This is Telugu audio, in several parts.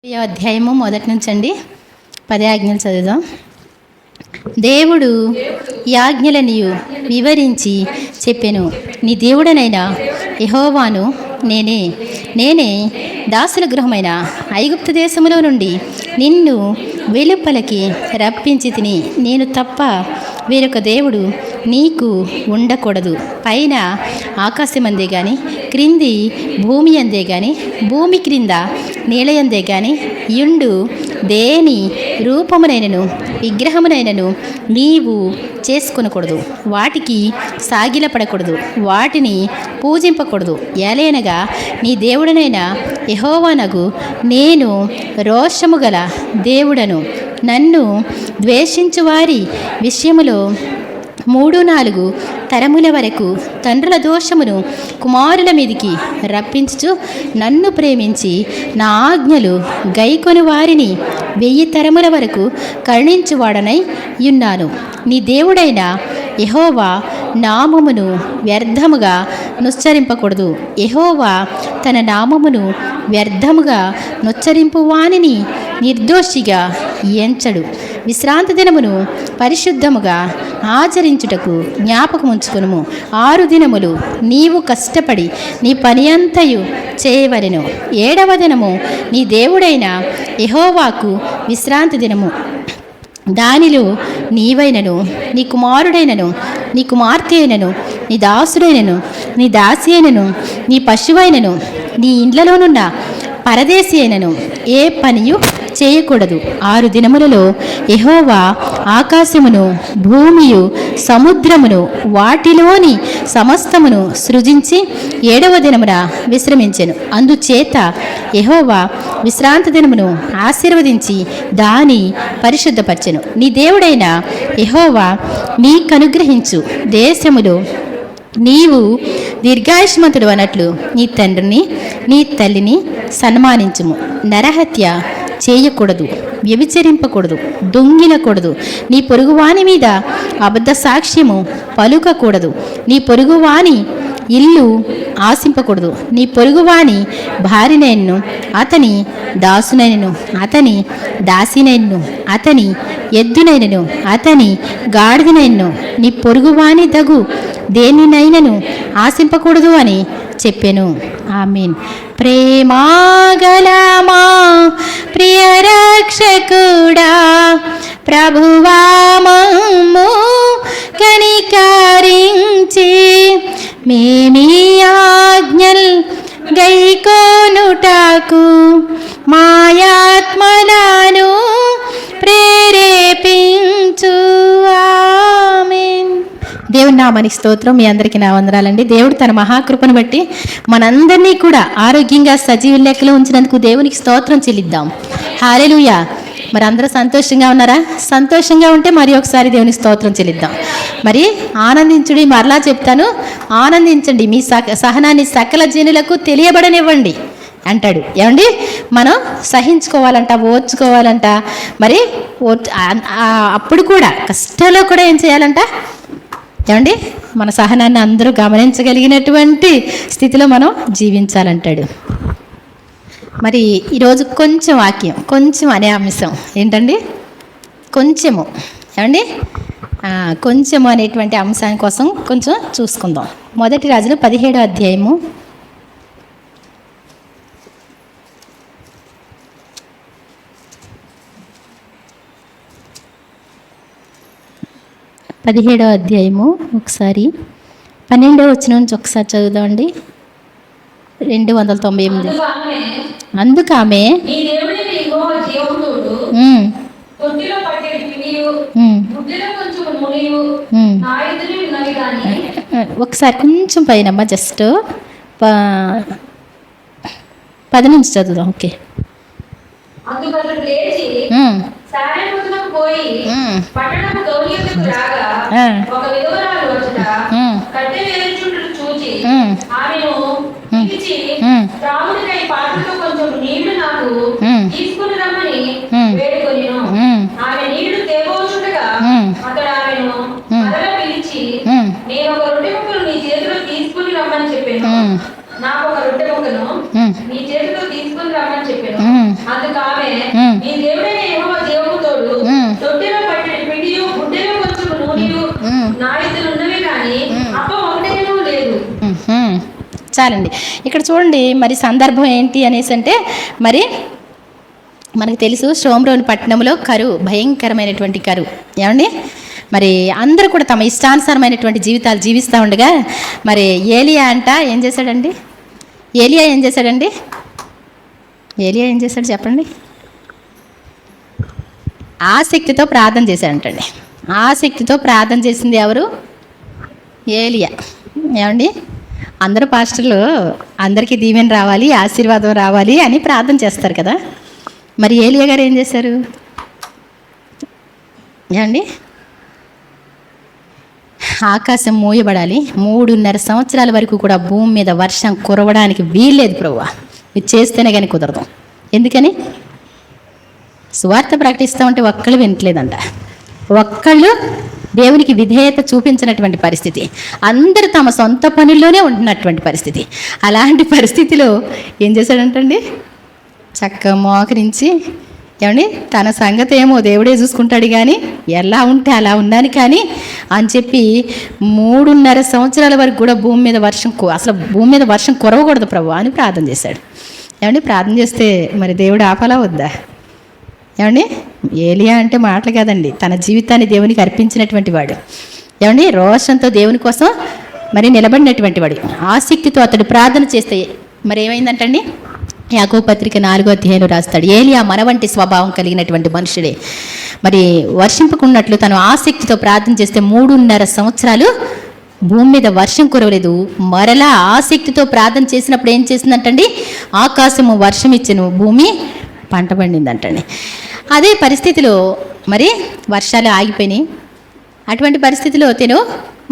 ఈ అధ్యాయము మొదటి నుంచి అండి 10 ఆజ్ఞలు చదువుదాం. దేవుడు ఈ ఆజ్ఞలనియు వివరించి చెప్పెను. నీ దేవుడనైనా యెహోవాను నేనే దాసుల గృహమైన ఐగుప్తు దేశములో నుండి నిన్ను వెలుపలకి రప్పించి తిని, నేను తప్ప వేరొక దేవుడు నీకు ఉండకూడదు. పైన ఆకాశమందే కానీ, క్రింది భూమి అందే కానీ, భూమి క్రింద నీలయందే కానీ యుండు దేని రూపమునైనను విగ్రహమునైనను నీవు చేసుకొనకూడదు. వాటికి సాగిలపడకూడదు, వాటిని పూజింపకూడదు. ఏలైనగా నీ దేవుడనైన యెహోవానగు నేను రోషము గల దేవుడను. నన్ను ద్వేషించు వారి విషయములో 3-4 తరముల వరకు తండ్రుల దోషమును కుమారుల మీదికి రప్పించుచు, నన్ను ప్రేమించి నా ఆజ్ఞలు గైకొని వారిని 1000 తరముల వరకు కరుణించువాడనై ఉన్నాను. నీ దేవుడైన యెహోవా నామమును వ్యర్థముగా నుచ్చరింపకూడదు. యెహోవా తన నామమును వ్యర్థముగా నుచ్చరింపు వానిని నిర్దోషిగా ఎంచడు. విశ్రాంతి దినమును పరిశుద్ధముగా ఆచరించుటకు జ్ఞాపకం ఉంచుకొనుము. 6 దినములు నీవు కష్టపడి నీ పని అంతయు చేయవలెను. 7వ దినము నీ దేవుడైన యెహోవాకు విశ్రాంతి దినము. దానిలో నీవైనను, నీ కుమారుడైనను, నీ కుమార్తె అయినను, నీ దాసుడైనను, నీ దాసి అయినను, నీ పశువైనను, నీ ఇండ్లలోనున్న పరదేశి అయినను ఏ పనియు చేయకూడదు. 6 దినములలో యెహోవా ఆకాశమును, భూమియు, సముద్రమును, వాటిలోని సమస్తమును సృజించి 7వ దినమున విశ్రమించెను. అందుచేత యెహోవా విశ్రాంతి దినమును ఆశీర్వదించి దాని పరిశుద్ధపరచెను. నీ దేవుడైన యెహోవా నీకనుగ్రహించు దేశములో నీవు దీర్ఘాయుష్మంతుడు అన్నట్లు నీ తండ్రిని నీ తల్లిని సన్మానించుము. నరహత్య చేయకూడదు, వ్యభిచరింపకూడదు, దొంగిలకూడదు, నీ పొరుగువాని మీద అబద్ధ సాక్ష్యము పలుకకూడదు, నీ పొరుగువాని ఇల్లు ఆశింపకూడదు, నీ పొరుగువాని భార్యనైనను, అతని దాసునైనను, అతని దాసినైనను, అతని ఎద్దునైనను, అతని గాడిదనైనను, నీ పొరుగువాని దగు దేనినైనను ఆశింపకూడదు అని చెప్పెను. ఆమేన్. ప్రేమాగలమా ప్రియ రక్షకుడా, ప్రభువా మమ్ము కనికరించి మేమీ ఆజ్ఞల్ గైకొనుటకు మాయాత్మలను ప్రేరేపించు. ఆమేన్. దేవుని నామానికి స్తోత్రం. మీ అందరికీ నా వందనాలండి. దేవుడు తన మహాకృపను బట్టి మనందరినీ కూడా ఆరోగ్యంగా సజీవ లెక్కలో ఉంచినందుకు దేవునికి స్తోత్రం చెల్లిద్దాం. హల్లెలూయా. మరి అందరూ సంతోషంగా ఉన్నారా? సంతోషంగా ఉంటే మరి ఒకసారి దేవునికి స్తోత్రం చెల్లిద్దాం. మరి ఆనందించుడి. మరలా చెప్తాను, ఆనందించండి. మీ సహనాన్ని సకల జనులకు తెలియబడనివ్వండి అంటాడు. ఏమండి, మనం సహించుకోవాలంట, ఓర్చుకోవాలంట. మరి అప్పుడు కూడా కష్టంలో కూడా ఏం చేయాలంట? ఏమండి, మన సహనాన్ని అందరూ గమనించగలిగినటువంటి స్థితిలో మనం జీవించాలంటాడు. మరి ఈరోజు కొంచెం వాక్యం, కొంచెం అనే అంశం ఏంటండి? కొంచెము. ఏమండి, కొంచెము అనేటువంటి అంశాని కోసం కొంచెం చూసుకుందాం. 1 రాజులు 17వ అధ్యాయము 17వ అధ్యాయము ఒకసారి 12వ వచనం నుంచి ఒకసారి చదువుదామండి. 298. అందుకు ఆమె ఒకసారి కొంచెం పైనమ్మా, జస్ట్ 10 నుంచి చదువుదాం. ఓకే. నాకు ఒక రొట్టె ముక్కను నీ చేతిలో తీసుకుని రమ్మని చెప్పాను. అందుకు చాలండి. ఇక్కడ చూడండి మరి సందర్భం ఏంటి అనేసి అంటే, మరి మనకు తెలుసు షోమ్రోను పట్టణంలో కరువు, భయంకరమైనటువంటి కరువు. ఏమండి మరి అందరూ కూడా తమ ఇష్టానుసారమైనటువంటి జీవితాలు జీవిస్తూ ఉండగా మరి ఏలియా ఏం చేశాడండి? ఏలియా ఏం చేశాడు చెప్పండి? ఆసక్తితో ప్రార్థన చేశాడంటండి. ఆసక్తితో ప్రార్థన చేసింది ఎవరు? ఏలియా. ఏమండి అందరూ పాస్టర్లు అందరికీ దీవెన రావాలి, ఆశీర్వాదం రావాలి అని ప్రార్థన చేస్తారు కదా. మరి ఏలియా గారు ఏం చేశారు? ఏమండి ఆకాశం మూయబడాలి, 3.5 సంవత్సరాల వరకు కూడా భూమి మీద వర్షం కురవడానికి వీల్లేదు ప్రభువా, ఇది చేస్తేనే కానీ కుదరదు. ఎందుకని? సువార్త ప్రకటిస్తూ ఉంటే ఒక్కళ్ళు వినట్లేదంట, ఒక్కళ్ళు దేవునికి విధేయత చూపించినటువంటి పరిస్థితి, అందరూ తమ సొంత పనుల్లోనే ఉంటున్నటువంటి పరిస్థితి. అలాంటి పరిస్థితిలో ఏం చేశాడంటండి? చక్కగా మోకరించి, ఏమండి తన సంగతి ఏమో దేవుడే చూసుకుంటాడు కానీ ఎలా ఉంటే అలా ఉన్నాను కానీ అని చెప్పి 3.5 సంవత్సరాల వరకు కూడా భూమి మీద వర్షం కురవకూడదు ప్రభు అని ప్రార్థన చేశాడు. ఏమండి ప్రార్థన చేస్తే మరి దేవుడు ఆపాలా వద్దా? ఏమండి ఏలియా అంటే మాటలు కాదండి, తన జీవితాన్ని దేవునికి అర్పించినటువంటి వాడు. ఏమండి రోషంతో దేవుని కోసం మరి నిలబడినటువంటి వాడు. ఆసక్తితో అతడు ప్రార్థన చేస్తే మరి ఏమైందంటండి? యాకోబు పత్రిక 4వ అధ్యాయంలో రాస్తాడు, ఏలియా మన వంటి స్వభావం కలిగినటువంటి మనుషుడే. మరి వర్షింపకున్నట్లు తను ఆసక్తితో ప్రార్థన చేస్తే 3.5 సంవత్సరాలు భూమి మీద వర్షం కురవలేదు. మరలా ఆసక్తితో ప్రార్థన చేసినప్పుడు ఏం చేసిందంటండి? ఆకాశము వర్షం ఇచ్చెను, భూమి పంట పండిందంటండి. అదే పరిస్థితిలో మరి వర్షాలు ఆగిపోయినాయి. అటువంటి పరిస్థితిలో తిను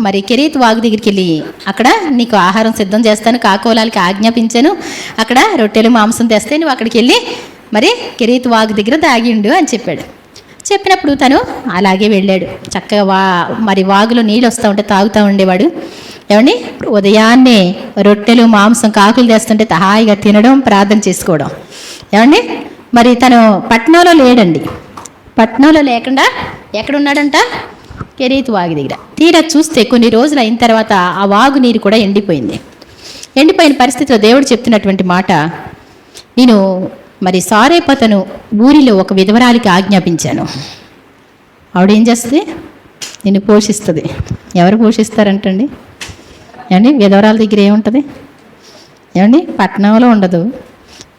మరి కెరీత్ వాగు దగ్గరికి వెళ్ళి, అక్కడ నీకు ఆహారం సిద్ధం చేస్తాను, కాకోలాలకి ఆజ్ఞాపించాను, అక్కడ రొట్టెలు మాంసం తెస్తే నువ్వు అక్కడికి వెళ్ళి మరి కెరీత్ వాగు దగ్గర దాగిండు అని చెప్పాడు. చెప్పినప్పుడు తను అలాగే వెళ్ళాడు. చక్కగా మరి వాగులో నీళ్ళు వస్తూ ఉంటే తాగుతూ ఉండేవాడు. ఏమండి ఉదయాన్నే రొట్టెలు మాంసం కాకులు తెస్తుంటే హాయిగా తినడం, ప్రార్థన చేసుకోవడం. ఏమండి మరి తను పట్నంలో లేడండి. పట్నంలో లేకుండా ఎక్కడున్నాడంట? కెరీతు వాగు దగ్గర. తీరా చూస్తే కొన్ని రోజులు అయిన తర్వాత ఆ వాగు నీరు కూడా ఎండిపోయింది. ఎండిపోయిన పరిస్థితిలో దేవుడు చెప్తున్నటువంటి మాట, నేను మరి సారేపతను ఊరిలో ఒక విధవరాలికి ఆజ్ఞాపించాను, ఆవిడేం చేస్తుంది? నిన్ను పోషిస్తుంది. ఎవరు పోషిస్తారంటండి? ఏమండి విధవరాల దగ్గర ఏముంటుంది? ఏమండి పట్టణంలో ఉండదు,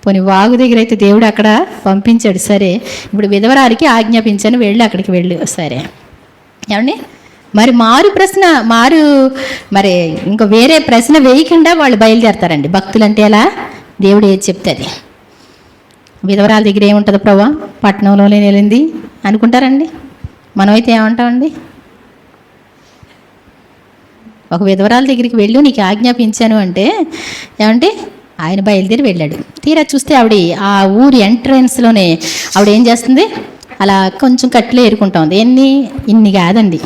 పోనీ వాగు దగ్గర అయితే దేవుడు అక్కడ పంపించాడు. సరే ఇప్పుడు విధవరాలికి ఆజ్ఞాపించాను, వెళ్ళి అక్కడికి వెళ్ళు. సరే ఏమండి మరి మరి ఇంకో వేరే ప్రశ్న వేయకుండా వాళ్ళు బయలుదేరతారండి. భక్తులంటే ఎలా? దేవుడు ఏది చెప్తే అది. విధవరాల దగ్గర ఏముంటుంది? ప్రభా పట్టణంలోనే వెళ్ళింది అనుకుంటారండి. మనమైతే ఏమంటామండి? ఒక విధవరాల దగ్గరికి వెళ్ళు, నీకు ఆజ్ఞాపించాను అంటే ఏమంటే ఆయన బయలుదేరి వెళ్ళాడు. తీరా చూస్తే ఆవిడ ఆ ఊరి ఎంట్రన్స్లోనే ఆవిడ ఏం చేస్తుంది? అలా కొంచెం కట్టెలు ఏరుకుంటా ఉంది. ఇన్ని కాదండి.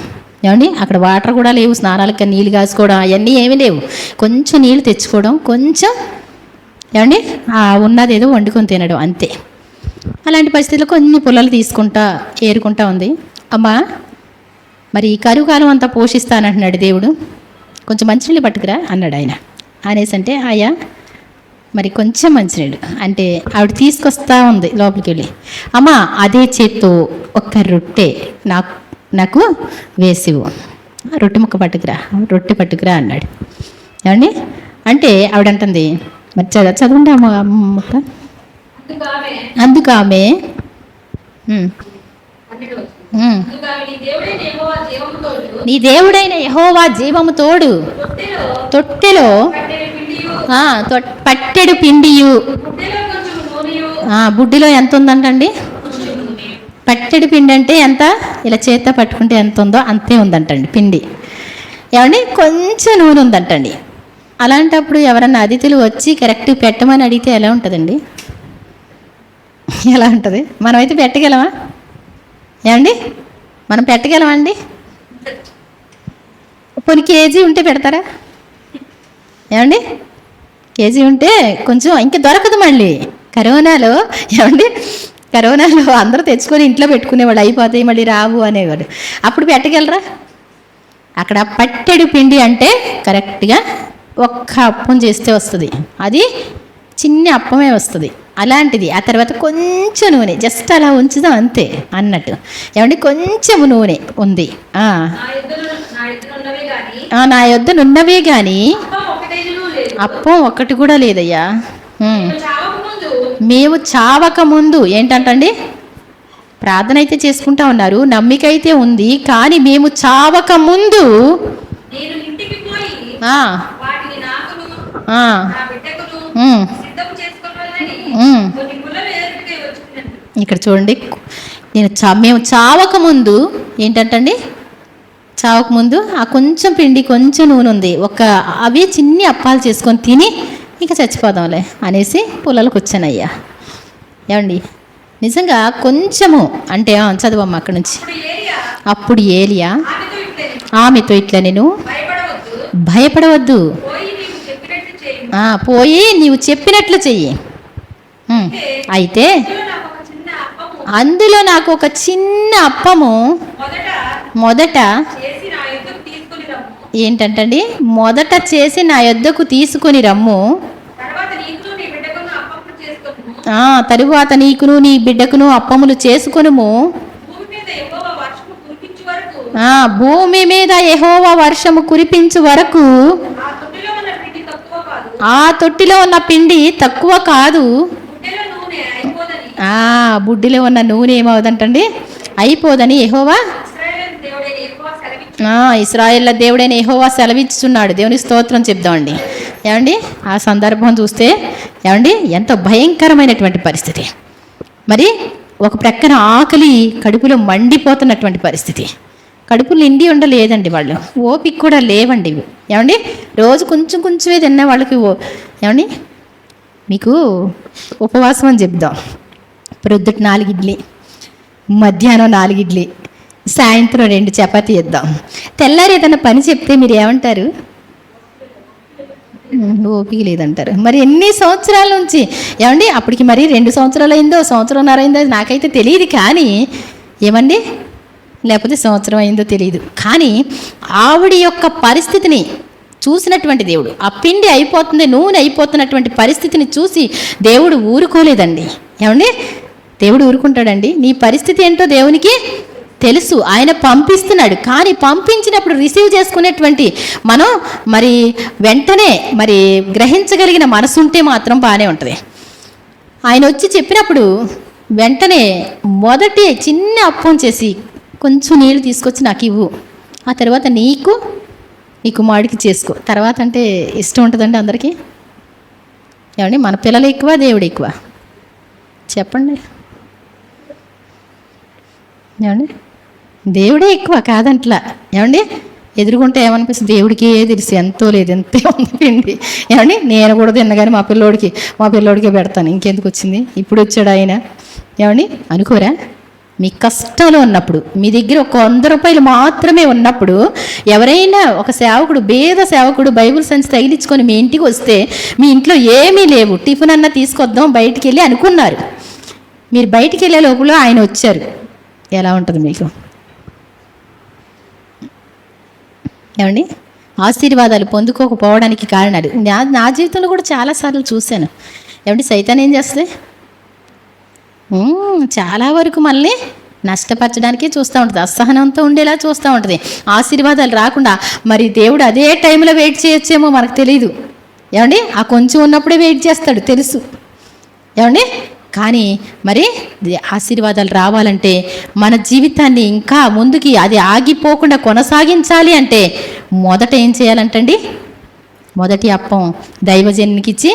ఏమండి అక్కడ వాటర్ కూడా లేవు, స్నానాలకి నీళ్ళు కాసుకోవడం అవన్నీ ఏమీ లేవు. కొంచెం నీళ్ళు తెచ్చుకోవడం, కొంచెం ఏమండి ఉన్నది ఏదో వండుకొని తినడం, అంతే. అలాంటి పరిస్థితుల్లో కొన్ని పుల్లలు ఏరుకుంటా ఉంది. అమ్మా మరి ఈ కరువు కాలం అంతా పోషిస్తానంటున్నాడు దేవుడు, కొంచెం మంచినీళ్ళు పట్టుకురా అన్నాడు ఆయన. అనేసి అంటే అయ్యా మరి కొంచెం మంచినీళ్ళు అంటే ఆవిడ తీసుకొస్తా ఉంది లోపలికి వెళ్ళి, అమ్మా అదే చేత్తో ఒక్క రొట్టె నాకు వేసివు, రొట్టె ముక్క పట్టుకురా అన్నాడు. ఏమండి అంటే ఆవిడ అంటుంది, మరి చదవండి అమ్మ. అందుకు ఆమె నీ దేవుడైన యెహోవా జీవము తోడు, తొట్టెలో పట్టెడు పిండియు, బుడ్డిలో ఎంత ఉందంటండి? పట్టెడు పిండి అంటే ఎంత? ఇలా చేత పట్టుకుంటే ఎంత ఉందో అంతే ఉందంటండి పిండి. ఏమండి కొంచెం నూనె ఉందంటండి. అలాంటప్పుడు ఎవరన్నా అతిథులు వచ్చి కరెక్ట్ పెట్టమని అడిగితే ఎలా ఉంటుందండి? ఎలా ఉంటుంది? మనమైతే పెట్టగలమా? ఏమండి మనం పెట్టగలమా అండి? కొన్ని కేజీ ఉంటే పెడతారా? ఏమండి కేజీ ఉంటే కొంచెం ఇంకా దొరకదు మళ్ళీ. కరోనాలో ఏమండి కరోనాలో అందరూ తెచ్చుకొని ఇంట్లో పెట్టుకునేవాళ్ళు, అయిపోతాయి మళ్ళీ రావు అనేవాడు. అప్పుడు పెట్టగలరా? అక్కడ పట్టెడు పిండి అంటే కరెక్ట్గా ఒక్క అప్పం చేస్తే వస్తుంది, అది చిన్న అప్పమే వస్తుంది. అలాంటిది ఆ తర్వాత కొంచెం నూనె జస్ట్ అలా ఉంచుదాం అంతే అన్నట్టు. ఏమండి కొంచెం నూనె ఉంది. నా యొద్దనున్నవే కానీ అప్పం ఒక్కటి కూడా లేదయ్యా. మేము చావక ముందు ఏంటంటండి, ప్రార్థన అయితే చేసుకుంటా ఉన్నారు, నమ్మిక అయితే ఉంది, కానీ మేము చావక ముందు ఇక్కడ చూడండి, మేము చావక ముందు ఏంటంటండి, చావక ముందు ఆ కొంచెం పిండి కొంచెం నూనె ఉంది, అవి చిన్ని అప్పాలు చేసుకొని తిని ఇంకా చచ్చిపోదాంలే అనేసి పొలాలకు వచ్చానయ్యా. ఏమండి నిజంగా కొంచెము అంటే చదవమ్మ అక్కడి నుంచి. అప్పుడు ఏలియా ఆమెతో ఇట్లా, నేను భయపడవద్దు, పోయి నీవు చెప్పినట్లు చెయ్యి. అయితే అందులో నాకు ఒక చిన్న అప్పము మొదట ఏంటంటండి, మొదట చేసి నా యొద్దకు తీసుకొని రమ్ము, తరువాత నీకును నీ బిడ్డకును అప్పములు చేసుకొనుము, భూమి మీద యెహోవా వర్షము కురిపించు వరకు ఆ తొట్టిలో ఉన్న పిండి తక్కువ కాదు, బుడ్డిలో ఉన్న నూనె ఏమవుదంటండి, అయిపోదని యెహోవా ఇశ్రాయేళ్ల దేవుడైన యెహోవా సెలవిస్తున్నాడు. దేవుని స్తోత్రం చెప్దామండి. ఏమండి ఆ సందర్భం చూస్తే ఏమండి ఎంతో భయంకరమైనటువంటి పరిస్థితి. మరి ఒక ప్రక్కన ఆకలి కడుపులో మండిపోతున్నటువంటి పరిస్థితి, కడుపు నిండి ఉండలేదండి, వాళ్ళు ఓపిక కూడా లేవండి. ఏమండి రోజు కొంచెం కొంచెమే తిన్న వాళ్ళకి ఏమండి మీకు ఉపవాసం అని చెప్దాం, ప్రొద్దుట 4 ఇడ్లీ, మధ్యాహ్నం 4 ఇడ్లీ, సాయంత్రం 2 చపాతీ ఇద్దాం. తెల్లారి ఏదైనా పని చెప్తే మీరు ఏమంటారు, ఓపిక లేదంటారు. మరి ఎన్ని సంవత్సరాల నుంచి ఏమండి, అప్పటికి మరి 2 సంవత్సరాలు అయిందో, సంవత్సరంన్నర అయిందో నాకైతే తెలియదు, కానీ ఏమండి లేకపోతే సంవత్సరం అయిందో తెలియదు, కానీ ఆవిడ యొక్క పరిస్థితిని చూసినటువంటి దేవుడు, ఆ పిండి అయిపోతుంది, నూనె అయిపోతున్నటువంటి పరిస్థితిని చూసి దేవుడు ఊరుకోలేదండి. ఏమండి దేవుడు ఊరుకుంటాడండి? నీ పరిస్థితి ఏంటో దేవునికి తెలుసు, ఆయన పంపిస్తున్నాడు. కానీ పంపించినప్పుడు రిసీవ్ చేసుకునేటువంటి మనం మరి వెంటనే మరి గ్రహించగలిగిన మనసు ఉంటే మాత్రం బాగానే ఉంటుంది. ఆయన వచ్చి చెప్పినప్పుడు వెంటనే మొదటి చిన్న అప్పం చేసి కొంచెం నీళ్ళు తీసుకొచ్చి నాకు ఇవ్వు, ఆ తర్వాత నీకు నీ కుమారుడికి చేసుకో. తర్వాత అంటే ఇష్టం ఉంటుందండి అందరికీ. ఏమండి మన పిల్లలు ఎక్కువ, దేవుడు ఎక్కువ? చెప్పండి. ఏమండి దేవుడే ఎక్కువ కాదంట్లా. ఏమండి ఎదురుగుంటే ఏమనిపిస్తుంది, దేవుడికి తెలుసు ఎంతో లేదు ఎంతే ఉంది పిండి. ఏమండి నేను కూడా తిన్నగాని మా పిల్లోడికే పెడతాను, ఇంకెందుకు వచ్చింది, ఇప్పుడు వచ్చాడు ఆయన. ఏమండి అనుకోరా, మీ కష్టంలో ఉన్నప్పుడు మీ దగ్గర ఒక 100 రూపాయలు మాత్రమే ఉన్నప్పుడు ఎవరైనా ఒక సేవకుడు, పేద సేవకుడు బైబిల్ సంచి తగిలించుకొని మీ ఇంటికి వస్తే మీ ఇంట్లో ఏమీ లేవు, టిఫిన్ అన్నా తీసుకొద్దాం బయటికి వెళ్ళి అనుకున్నారు. మీరు బయటికి వెళ్ళే లోపల ఆయన వచ్చారు, ఎలా ఉంటుంది మీకు? ఏమండి ఆశీర్వాదాలు పొందుకోకపోవడానికి కారణాలు నా జీవితంలో కూడా చాలాసార్లు చూశాను. ఏమండి సైతాన్ ఏం చేస్తుంది, చాలా వరకు మనల్ని నష్టపరచడానికే చూస్తూ ఉంటుంది, అసహనంతో ఉండేలా చూస్తూ ఉంటుంది, ఆశీర్వాదాలు రాకుండా. మరి దేవుడు అదే టైంలో వెయిట్ చేయొచ్చేమో మనకు తెలియదు. ఏమండి ఆ కొంచెం ఉన్నప్పుడే వెయిట్ చేస్తాడు తెలుసు. ఏమండి కానీ మరి ఆశీర్వాదాలు రావాలంటే మన జీవితాన్ని ఇంకా ముందుకి అది ఆగిపోకుండా కొనసాగించాలి అంటే మొదట ఏం చేయాలంటండి, మొదటి అప్పం దైవజనునికి ఇచ్చి,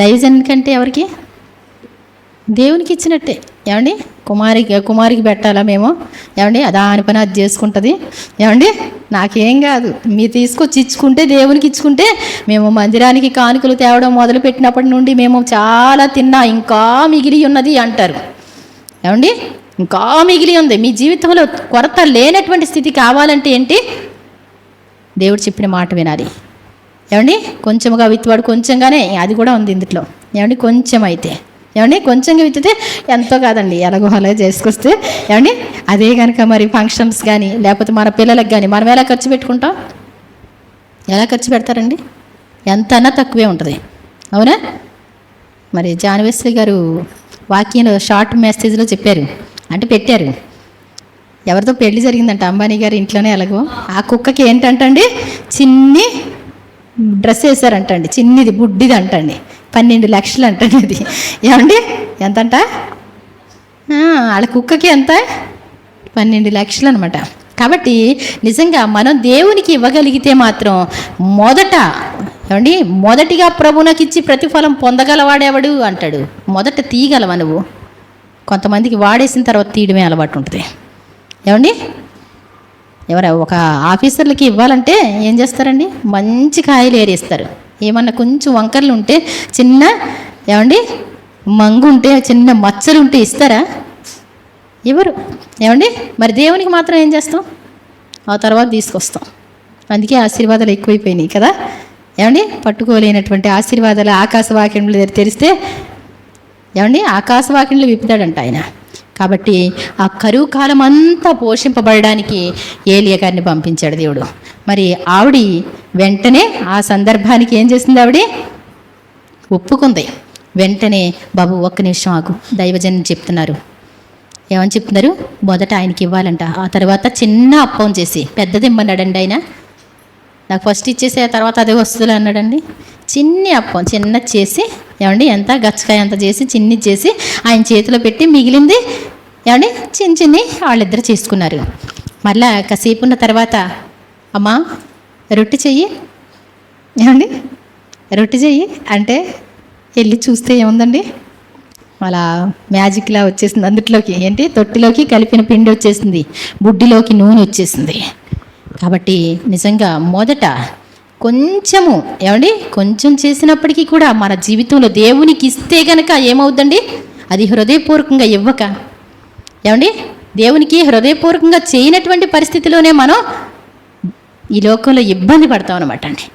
దైవజనునికంటే ఎవరికి, దేవునికి ఇచ్చినట్టే. ఏమండి కుమారికి పెట్టాలా మేము? ఏమండి దాని పని అది చేసుకుంటుంది. ఏమండి నాకేం కాదు, మీరు తీసుకొచ్చి ఇచ్చుకుంటే, దేవునికి ఇచ్చుకుంటే, మేము మందిరానికి కానుకలు తేవడం మొదలు పెట్టినప్పటి నుండి మేము చాలా తిన్నా, ఇంకా మిగిలి ఉన్నది అంటారు. ఏమండి ఇంకా మిగిలి ఉంది. మీ జీవితంలో కొరత లేనటువంటి స్థితి కావాలంటే ఏంటి, దేవుడు చెప్పిన మాట వినాలి. ఏమండి కొంచెంగా విత్తువాడు కొంచెంగానే, అది కూడా ఉంది ఇందులో. ఏమండి కొంచెం అయితే, ఏమండి కొంచెంగా విత్తితే ఎంతో కాదండి, ఎలాగో అలా చేసుకొస్తే. ఏమండి అదే కనుక మరి ఫంక్షన్స్ కానీ లేకపోతే మన పిల్లలకు కానీ మనం ఎలా ఖర్చు పెట్టుకుంటాం, ఎలా ఖర్చు పెడతారండి? ఎంతన్నా తక్కువే ఉంటుంది. అవునా? మరి జాన్ వెస్లీ గారు వాక్యంలో షార్ట్ మెసేజ్లో చెప్పారు, అంటే పెట్టారు, ఎవరితో పెళ్లి జరిగిందంట అంబానీ గారి ఇంట్లోనే. ఎలాగో ఆ కుక్కకి ఏంటంటండి, చిన్ని డ్రెస్ వేసారంటండి, చిన్నిది బుడ్డిది అంటండి, 12 లక్షలు అంటండి. అది ఏమండి ఎంతంట? వాళ్ళ కుక్కకి ఎంత? 12 లక్షలు అనమాట. కాబట్టి నిజంగా మనం దేవునికి ఇవ్వగలిగితే మాత్రం మొదటిగా ప్రభునకిచ్చి ప్రతిఫలం పొందగలవాడేవాడు అంటాడు. మొదట తీయగలవా నువ్వు? కొంతమందికి వాడేసిన తర్వాత తీయడమే అలవాటు ఉంటుంది. ఏమండి, ఒక ఆఫీసర్లకి ఇవ్వాలంటే ఏం చేస్తారండి, మంచి కాయలు ఏరేస్తారు. ఏమన్నా కొంచెం వంకర్లు ఉంటే, చిన్న మంగు ఉంటే, చిన్న మచ్చలు ఉంటే ఇస్తారా? ఎవరు? ఏమండి, మరి దేవునికి మాత్రం ఏం చేస్తాం? ఆ తర్వాత తీసుకొస్తాం. అందుకే ఆశీర్వాదాలు ఎక్కువైపోయినాయి కదా. పట్టుకోలేనటువంటి ఆశీర్వాదాలు ఆకాశవాక్యంలో తెరిస్తే ఆకాశవాక్యంలో విప్పుతాడంట ఆయన. కాబట్టి ఆ కరువు కాలం అంతా పోషింపబడడానికి ఏలియా గారిని పంపించాడు దేవుడు. మరి ఆవిడ వెంటనే ఆ సందర్భానికి ఏం చేసింది? ఆవిడ ఒప్పుకుంది. వెంటనే బాబు ఒక్క నిమిషం ఆగు, దైవజనం చెప్తున్నారు. ఏమని చెప్తున్నారు? మొదట ఆయనకి ఇవ్వాలంట, ఆ తర్వాత చిన్న అప్పం చేసి, పెద్దది ఇమ్మన్నాడండి ఆయన. నాకు ఫస్ట్ ఇచ్చేసి ఆ తర్వాత అదే వస్తువులు అన్నాడండి. చిన్ని అప్పం చిన్న చేసి ఎంత గచ్చకాయ అంత చేసి చిన్ని చేసి ఆయన చేతిలో పెట్టి, మిగిలింది చిన్ని వాళ్ళిద్దరు చేసుకున్నారు. మళ్ళా కాసేపు ఉన్న తర్వాత, అమ్మా రొట్టె చెయ్యి, రొట్టె చెయ్యి అంటే వెళ్ళి చూస్తే ఏముందండి, అలా మ్యాజిక్లా వచ్చేసింది. అందులోకి తొట్టిలోకి కలిపిన పిండి వచ్చేసింది, బుడ్డిలోకి నూనె వచ్చేసింది. కాబట్టి నిజంగా మొదట కొంచెము కొంచెం చేసినప్పటికీ కూడా మన జీవితంలో దేవునికి ఇస్తే గనక ఏమవుద్దండి, అది హృదయపూర్వకంగా ఇవ్వక దేవునికి హృదయపూర్వకంగా చేయనటువంటి పరిస్థితిలోనే మనం ఈ లోకంలో ఇబ్బంది పడతాం అనమాట అండి.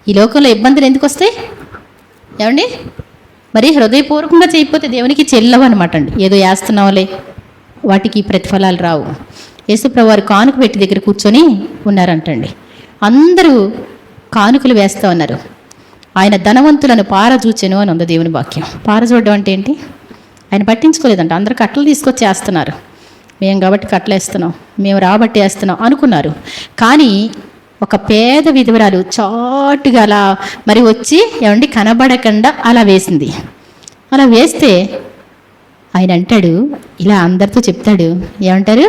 ఈ లోకంలో ఇబ్బందులు ఎందుకు వస్తాయి? మరి హృదయపూర్వకంగా చేయకపోతే దేవునికి చెల్లవు అనమాట అండి. ఏదో వేస్తున్నావులే, వాటికి ప్రతిఫలాలు రావు. యేసుప్రభువు వారు కానుక పెట్టి దగ్గర కూర్చొని ఉన్నారంటండి. అందరూ కానుకలు వేస్తూ ఉన్నారు. ఆయన ధనవంతులను పారజూచెను అని ఉంది దేవుని వాక్యం. పారజూడడం అంటే ఏంటి? ఆయన పట్టించుకోలేదంట. అందరూ కట్టలు తీసుకొచ్చి వేస్తున్నారు. మేము కాబట్టి కట్టలు వేస్తున్నాం, మేము రాబట్టి వేస్తున్నాం అనుకున్నారు. కానీ ఒక పేద విధవరాలు చాటుగా అలా మరి వచ్చి కనబడకుండా అలా వేసింది. అలా వేస్తే ఆయన అంటాడు, ఇలా అందరితో చెప్తాడు, ఏమంటారు,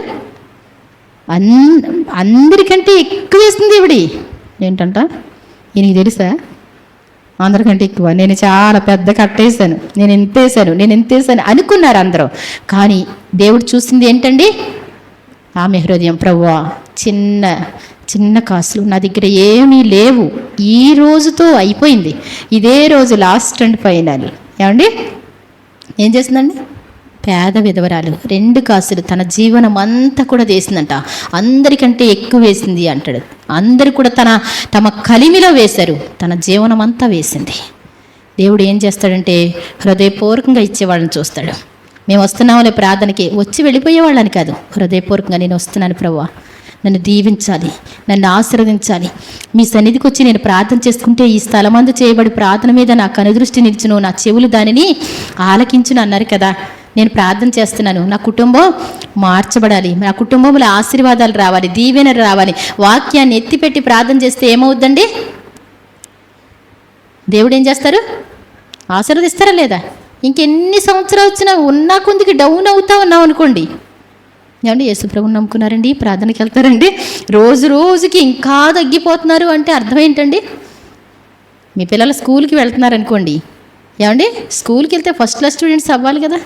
అందరికంటే ఎక్కువ వేసింది ఇవిడి. ఏంటంట, ఈయనకి తెలుసా? అందరికంటే ఎక్కువ, నేను చాలా పెద్ద కట్టేసాను, నేను ఎంత వేసాను అనుకున్నారు అందరూ. కానీ దేవుడు చూసింది ఏంటండి, ఆమె హృదయం. ప్రభువా, చిన్న చిన్న కాసులు నా దగ్గర ఏమీ లేవు, ఈ రోజుతో అయిపోయింది, ఇదే రోజు లాస్ట్ అండ్ ఫైనల్. ఏం చేసిందండి? పేద విధవరాలు 2 కాసులు తన జీవనం అంతా కూడా వేసిందంట. అందరికంటే ఎక్కువ వేసింది అంటాడు. అందరూ కూడా తమ కలిమిలో వేశారు, తన జీవనం అంతా వేసింది. దేవుడు ఏం చేస్తాడంటే హృదయపూర్వకంగా ఇచ్చేవాళ్ళని చూస్తాడు. మేము వస్తున్నాంలే ప్రార్థనకి, వచ్చి వెళ్ళిపోయే వాళ్ళని కాదు, హృదయపూర్వకంగా నేను వస్తున్నాను ప్రభువా, నన్ను దీవించాలి, నన్ను ఆశీర్వదించాలి, మీ సన్నిధికి వచ్చి నేను ప్రార్థన చేసుకుంటే ఈ స్థలమందు చేయబడి ప్రార్థన మీద నా కనుదృష్టి నిలిచును, నా చెవులు దానిని ఆలకించును అన్నారు కదా. నేను ప్రార్థన చేస్తున్నాను, నా కుటుంబం మార్చబడాలి, నా కుటుంబంలో ఆశీర్వాదాలు రావాలి, దీవెనలు రావాలి. వాక్యాన్ని ఎత్తిపెట్టి ప్రార్థన చేస్తే ఏమవుద్దండి? దేవుడు ఏం చేస్తారు? ఆశీర్వదిస్తారా లేదా? ఇంకెన్ని సంవత్సరాలు వచ్చినా ఉన్న కొందికి డౌన్ అవుతా ఉన్నాం అనుకోండి, యేసుప్రభుని నమ్ముకున్నారండి, ప్రార్థనకి వెళ్తారండి, రోజు రోజుకి ఇంకా తగ్గిపోతున్నారు అంటే అర్థం ఏంటండి? మీ పిల్లలు స్కూల్కి వెళ్తున్నారు అనుకోండి, స్కూల్కి వెళ్తే ఫస్ట్ క్లాస్ స్టూడెంట్స్ అవ్వాలి కదా.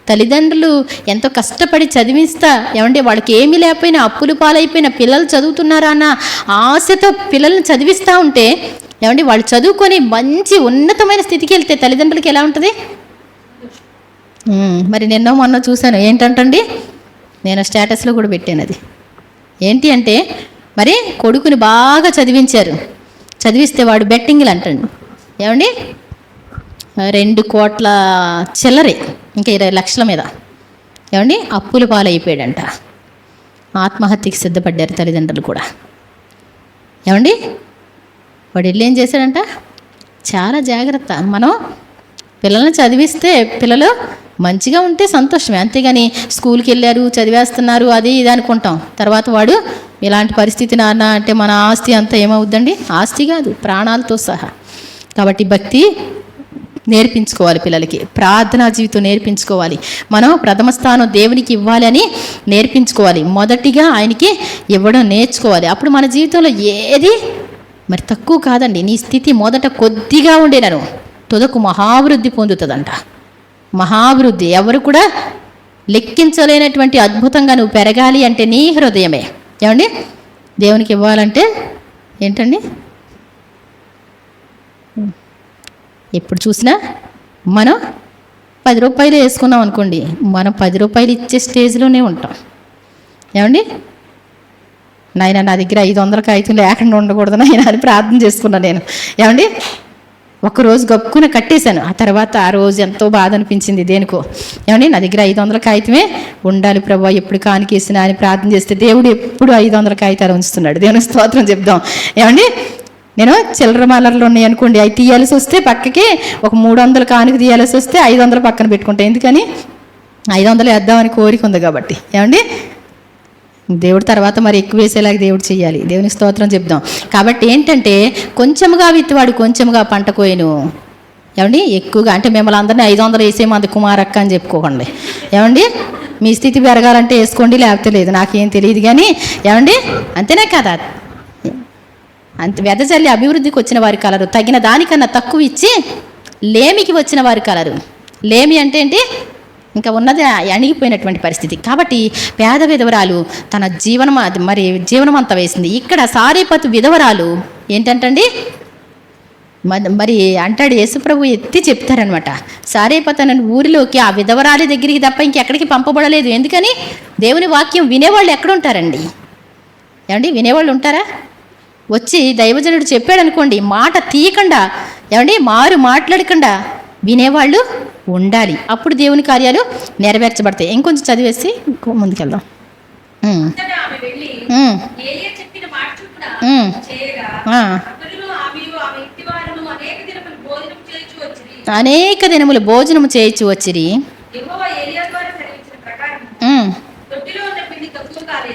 తల్లిదండ్రులు ఎంతో కష్టపడి చదివిస్తా, వాళ్ళకి ఏమీ లేకపోయినా అప్పులు పాలైపోయిన పిల్లలు చదువుతున్నారా అన్న ఆశతో పిల్లల్ని చదివిస్తూ ఉంటే వాళ్ళు చదువుకొని మంచి ఉన్నతమైన స్థితికి వెళ్తే తల్లిదండ్రులకి ఎలా ఉంటుంది? మరి మొన్న చూశాను, ఏంటంటండి, నేను స్టేటస్లో కూడా పెట్టాను. అది ఏంటి అంటే, మరి కొడుకుని బాగా చదివిస్తే వాడు బెట్టింగ్లు అంటండి, 2 కోట్ల చిల్లరే, ఇంకా 20 లక్షల మీద అప్పుల పాలైపోయాడంట. ఆత్మహత్యకి సిద్ధపడ్డారు తల్లిదండ్రులు కూడా. వాడు వెళ్ళి ఏం చేశాడంట, చాలా జాగ్రత్త. మనం పిల్లల్ని చదివిస్తే పిల్లలు మంచిగా ఉంటే సంతోషమే, అంతేగాని స్కూల్కి వెళ్ళారు చదివేస్తున్నారు అది ఇది అనుకుంటాం. తర్వాత వాడు ఇలాంటి పరిస్థితి నాన్న అంటే మన ఆస్తి అంతా ఏమవుద్దండి? ఆస్తి కాదు, ప్రాణాలతో సహా. కాబట్టి భక్తి నేర్పించుకోవాలి పిల్లలకి, ప్రార్థనా జీవితం నేర్పించుకోవాలి. మనం ప్రథమ స్థానం దేవునికి ఇవ్వాలి అని నేర్పించుకోవాలి. మొదటిగా ఆయనకి ఇవ్వడం నేర్చుకోవాలి. అప్పుడు మన జీవితంలో ఏది మరి తక్కువ కాదండి. నీ స్థితి మొదట కొద్దిగా ఉండేనను తుదకు మహాభివృద్ధి పొందుతుందంట. మహాభివృద్ధి ఎవరు కూడా లెక్కించలేనటువంటి అద్భుతంగా నువ్వు పెరగాలి అంటే నీ హృదయమే. ఏమండి దేవునికి ఇవ్వాలంటే ఏంటండి, ఎప్పుడు చూసినా మనం 10 రూపాయలు వేసుకున్నాం అనుకోండి, మనం 10 రూపాయలు ఇచ్చే స్టేజ్లోనే ఉంటాం. ఏమండి నాయన నా దగ్గర 500 కాగితం లేకుండా ఉండకూడదు నాయన అని ప్రార్థన చేసుకున్నాను నేను. ఏమండి ఒకరోజు గప్పుకుని కట్టేశాను. ఆ తర్వాత ఆ రోజు ఎంతో బాధ అనిపించింది దేనికో. ఏమండి నా దగ్గర 500 కాగితమే ఉండాలి ప్రభా, ఎప్పుడు కానికేసినా అని ప్రార్థన చేస్తే దేవుడు ఎప్పుడు 500 కాగితాలు ఉంచుతున్నాడు. దేవుని స్తోత్రం చెప్దాం. ఏమండి నేను చిల్లర మాలర్లు ఉన్నాయి అనుకోండి, అవి తీయాల్సి వస్తే పక్కకి ఒక 300 కానుక తీయాల్సి వస్తే 500 పక్కన పెట్టుకుంటాను. ఎందుకని 500 వేద్దామని కోరిక ఉంది కాబట్టి. ఏమండి దేవుడు తర్వాత మరి ఎక్కువ వేసేలాగా దేవుడు చేయాలి. దేవుని స్తోత్రం చెప్దాం. కాబట్టి ఏంటంటే కొంచెముగా విత్తువాడు కొంచెముగా పంట కోయను. ఏమండి ఎక్కువగా అంటే మిమ్మల్ని అందరినీ 500 వేసేమంది కుమారక్క అని చెప్పుకోకండి. ఏమండి మీ స్థితి పెరగాలంటే వేసుకోండి, లేకపోతే లేదు, నాకేం తెలియదు. కానీ ఏమండి అంతేనే కదా, అంత వెదజల్లి అభివృద్ధికి వచ్చిన వారి కలరు, తగిన దానికన్నా తక్కువ ఇచ్చి లేమికి వచ్చిన వారి కలరు. లేమి అంటే ఏంటి, ఇంకా ఉన్నది అణిగిపోయినటువంటి పరిస్థితి. కాబట్టి పేద విధవరాలు తన జీవనం అంతా వేసింది. ఇక్కడ సారేపతు విధవరాలు ఏంటంటండి మరి అంటాడు యేసుప్రభు ఎత్తి చెప్తారనమాట. సారేపతు అనే ఊరిలోకి ఆ విధవరాలి దగ్గరికి తప్ప ఇంకెక్కడికి పంపబడలేదు. ఎందుకని దేవుని వాక్యం వినేవాళ్ళు ఎక్కడుంటారండి? ఏమండి వినేవాళ్ళు ఉంటారా? వచ్చి దైవజనుడు చెప్పాడు అనుకోండి, మాట తీయకుండా ఏమండి మాట్లాడకుండా వినేవాళ్ళు ఉండాలి. అప్పుడు దేవుని కార్యాలు నెరవేర్చబడతాయి. ఇంకొంచెం చదివేసి ఇంకో ముందుకెళ్దాం. అనేక దినములు భోజనము చేయించు వచ్చిరి.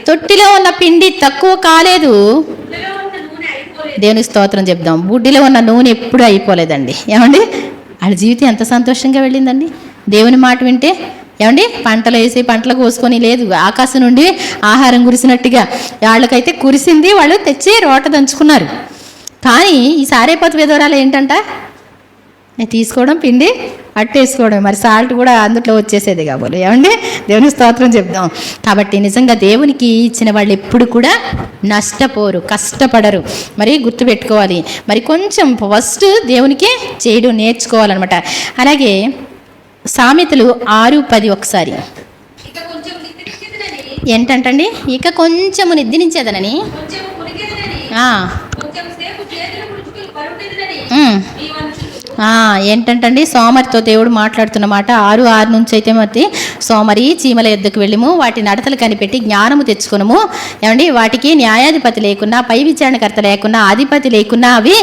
తొట్టిలో ఉన్న పిండి తక్కువ కాలేదు. దేవుని స్తోత్రం చెప్దాం. బుడ్డిలో ఉన్న నూనె ఎప్పుడూ అయిపోలేదండి. ఏమండి వాళ్ళ జీవితం ఎంత సంతోషంగా వెళ్ళిందండి దేవుని మాట వింటే. ఏమండి పంటలు వేసి పంటలు కోసుకొని లేదు, ఆకాశం నుండి ఆహారం కురిసినట్టుగా వాళ్ళకైతే కురిసింది. వాళ్ళు తెచ్చి రోట దంచుకున్నారు. కానీ ఈ సారేపతు విధవరాలు ఏంటంట, తీసుకోవడం పిండి అట్టేసుకోవడం, మరి సాల్ట్ కూడా అందులో వచ్చేసేది కాబోలు. ఏమండి దేవుని స్తోత్రం చెప్దాం. కాబట్టి నిజంగా దేవునికి ఇచ్చిన వాళ్ళు ఎప్పుడు కూడా నష్టపోరు, కష్టపడరు. మరి గుర్తుపెట్టుకోవాలి. మరి కొంచెం ఫస్ట్ దేవునికి చేయడం నేర్చుకోవాలన్నమాట. అలాగే సామెతలు 6:10 ఒకసారి ఏంటంటండి, ఇక కొంచెము నిద్రించేదనని ఏంటంటండి సోమరితో దేవుడు మాట్లాడుతున్నమాట. 6:6 నుంచి అయితే మరి సోమరి చీమల యొద్దకు వెళ్ళము, వాటి నడతలు కనిపెట్టి జ్ఞానము తెచ్చుకునము. ఏమండి వాటికి న్యాయాధిపతి లేకున్నా, పై విచారణకర్త లేకున్నా, అధిపతి లేకున్నా అవి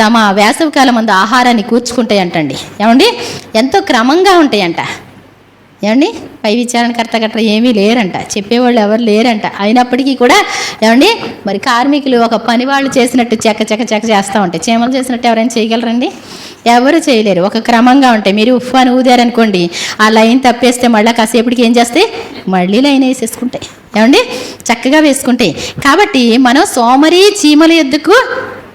తమ వేసవికాలం ముందు ఆహారాన్ని కూర్చుకుంటాయి అంటండి. ఏమండి ఎంతో క్రమంగా ఉంటాయంట. ఏమండి పై విచారణకర్త గట్రా ఏమీ లేరంట, చెప్పేవాళ్ళు ఎవరు లేరంట. అయినప్పటికీ కూడా ఏమండి మరి కార్మికులు ఒక పని వాళ్ళు చేసినట్టు చెక్క చేస్తూ ఉంటాయి. చీమలు చేసినట్టు ఎవరైనా చేయగలరండి? ఎవరు చేయలేరు. ఒక క్రమంగా ఉంటాయి. మీరు ఉఫ్ అని ఊదారనుకోండి, ఆ లైన్ తప్పేస్తే మళ్ళీ కాసేపటికి ఏం చేస్తాయి, మళ్ళీ లైన్ వేసేసుకుంటాయి. ఏమండి చక్కగా వేసుకుంటాయి. కాబట్టి మనం సోమరి చీమల యొద్దకు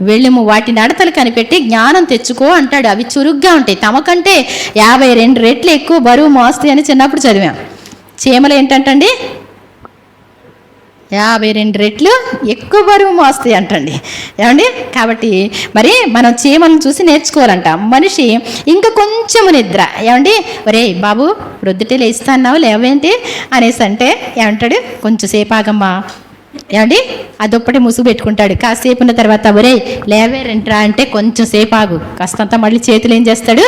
వెళ్ళము, వాటి నడతలు కనిపెట్టి జ్ఞానం తెచ్చుకో అంటాడు. అవి చురుగ్గా ఉంటాయి, తమకంటే 52 రెట్లు ఎక్కువ బరువు మోస్తాయి అని చిన్నప్పుడు చదివాం. చీమలు ఏంటంటండి 52 రెట్లు ఎక్కువ బరువు మోస్తాయి అంటండి. ఏమండి కాబట్టి మరి మనం చీమలను చూసి నేర్చుకోవాలంట. మనిషి ఇంకా కొంచెము నిద్ర, ఏమండి ఒరే బాబు ప్రొద్దుటే లేస్తా అన్నావు లేవేంటి అనేసి అంటే ఏమంటాడు, కొంచెం సేపు ఆగమ్మా. ఏమండి అదొప్పటి ముసుగు పెట్టుకుంటాడు. కాసేపు ఉన్న తర్వాత ఒరే లేవేరంట్రా అంటే కొంచెం సేపు ఆగు, కాస్తంతా మళ్ళీ చేతులు ఏం చేస్తాడు,